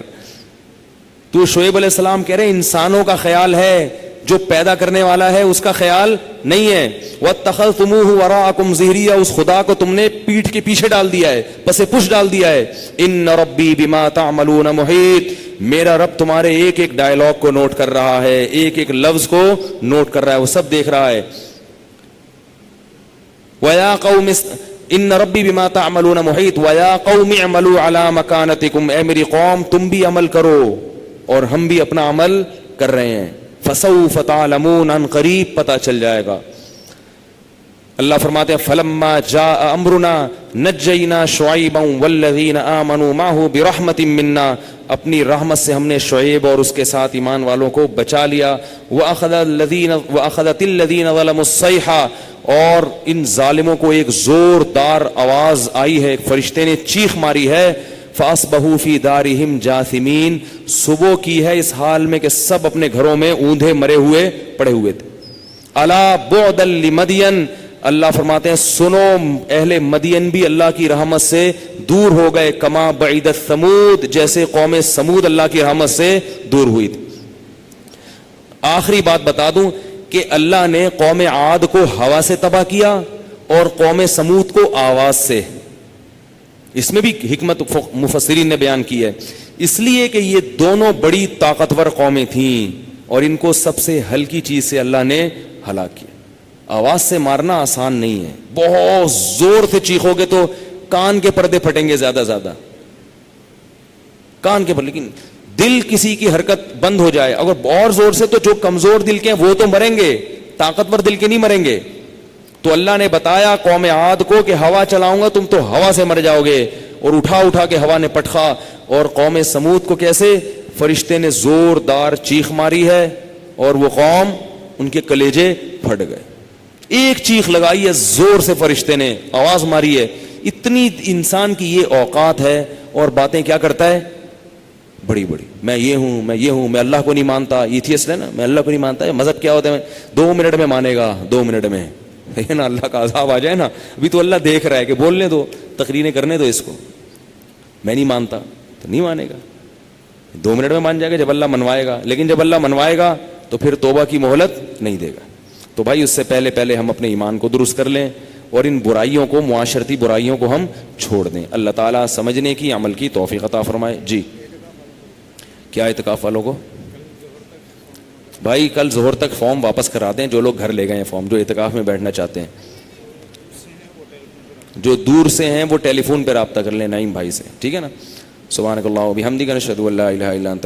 تو شعیب علیہ السلام کہہ رہے ہیں انسانوں کا خیال ہے, جو پیدا کرنے والا ہے اس کا خیال نہیں ہے. وَاتَّخَذْتُمُوهُ وَرَاءَكُمْ ظِهْرِيًّا, اس خدا کو تم نے پیٹھ کے پیچھے ڈال دیا ہے, پس پش ڈال دیا ہے. ان ربی بما تعملون محیط, میرا رب تمہارے ایک ایک ڈائلاگ کو نوٹ کر رہا ہے, ایک ایک لفظ کو نوٹ کر رہا ہے, وہ سب دیکھ رہا ہے. وَيَا قَوْمِ ان ربی بما تعملون محیط وَيَا قَوْمِ اعْمَلُوا عَلَى مَكَانَتِكُمْ, اے میری قوم تم بھی عمل کرو اور ہم بھی اپنا عمل کر رہے ہیں. فَسَوْفَ تَعْلَمُونَ, ان قریب پتہ چل جائے گا. اللہ فرماتے ہیں فَلَمَّا جَاءَ أَمْرُنَا نَجَّيْنَا شُعَيْبًا وَالَّذِينَ آمَنُوا مَعَهُ بِرَحْمَةٍ مِنَّا, اپنی رحمت سے ہم نے شعیب اور اس کے ساتھ ایمان والوں کو بچا لیا. وَأَخَذَتِ الَّذِينَ ظَلَمُوا الصَّيْحَةَ, اور ان ظالموں کو ایک زوردار آواز آئی ہے, فرشتے نے چیخ ماری ہے. فَأَصْبَحُوا فِي دَارِهِمْ جَاثِمِينَ, صبح کی ہے اس حال میں کہ سب اپنے گھروں میں اوندھے مرے ہوئے پڑے ہوئے تھے. أَلَا بُعْدًا لِمَدْيَنَ, اللہ فرماتے ہیں سنو اہل مدین بھی اللہ کی رحمت سے دور ہو گئے. کما بعیدت ثمود, جیسے قوم سمود اللہ کی رحمت سے دور ہوئی تھی. آخری بات بتا دوں کہ اللہ نے قوم عاد کو ہوا سے تباہ کیا اور قوم سمود کو آواز سے. اس میں بھی حکمت مفسرین نے بیان کی ہے, اس لیے کہ یہ دونوں بڑی طاقتور قومیں تھیں اور ان کو سب سے ہلکی چیز سے اللہ نے ہلاک کیا. آواز سے مارنا آسان نہیں ہے, بہت زور سے چیخو گے تو کان کے پردے پھٹیں گے زیادہ زیادہ, کان کے پر. لیکن دل کسی کی حرکت بند ہو جائے اگر اور زور سے, تو جو کمزور دل کے ہیں وہ تو مریں گے, طاقتور دل کے نہیں مریں گے. تو اللہ نے بتایا قوم عاد کو کہ ہوا چلاؤں گا تم تو ہوا سے مر جاؤ گے, اور اٹھا اٹھا کے ہوا نے پٹخا. اور قوم سمود کو کیسے, فرشتے نے زوردار چیخ ماری ہے اور وہ قوم ان کے کلیجے پھٹ گئے. ایک چیخ لگائی ہے زور سے, فرشتے نے آواز ماری ہے. اتنی انسان کی یہ اوقات ہے, اور باتیں کیا کرتا ہے بڑی بڑی, میں یہ ہوں میں یہ ہوں, میں اللہ کو نہیں مانتا. ایتھیسٹ ہے نا, میں اللہ کو نہیں مانتا. مذہب کیا ہوتا ہے, 2 منٹ میں مانے گا, 2 منٹ میں ہے نا, اللہ کا عذاب آ جائے نا. ابھی تو اللہ دیکھ رہا ہے کہ بولنے دو, تقریریں کرنے دو اس کو. میں نہیں مانتا تو نہیں مانے گا, 2 منٹ میں مان جائے گا جب اللہ منوائے گا. لیکن جب اللہ منوائے گا تو پھر توبہ کی مہلت نہیں دے گا. تو بھائی اس سے پہلے ہم اپنے ایمان کو درست کر لیں اور ان برائیوں کو, معاشرتی برائیوں کو ہم چھوڑ دیں. اللہ تعالیٰ سمجھنے کی, عمل کی توفیق عطا فرمائے. جی کیا اعتکاف والوں کو بھائی کل ظہر تک فارم واپس کرا دیں, جو لوگ گھر لے گئے ہیں فارم, جو اعتکاف میں بیٹھنا چاہتے ہیں. جو دور سے ہیں وہ ٹیلی فون پہ رابطہ کر لیں نعیم بھائی سے, ٹھیک ہے نا. سبحانک اللہم و بحمدک نشہد ان لا الہ الا انت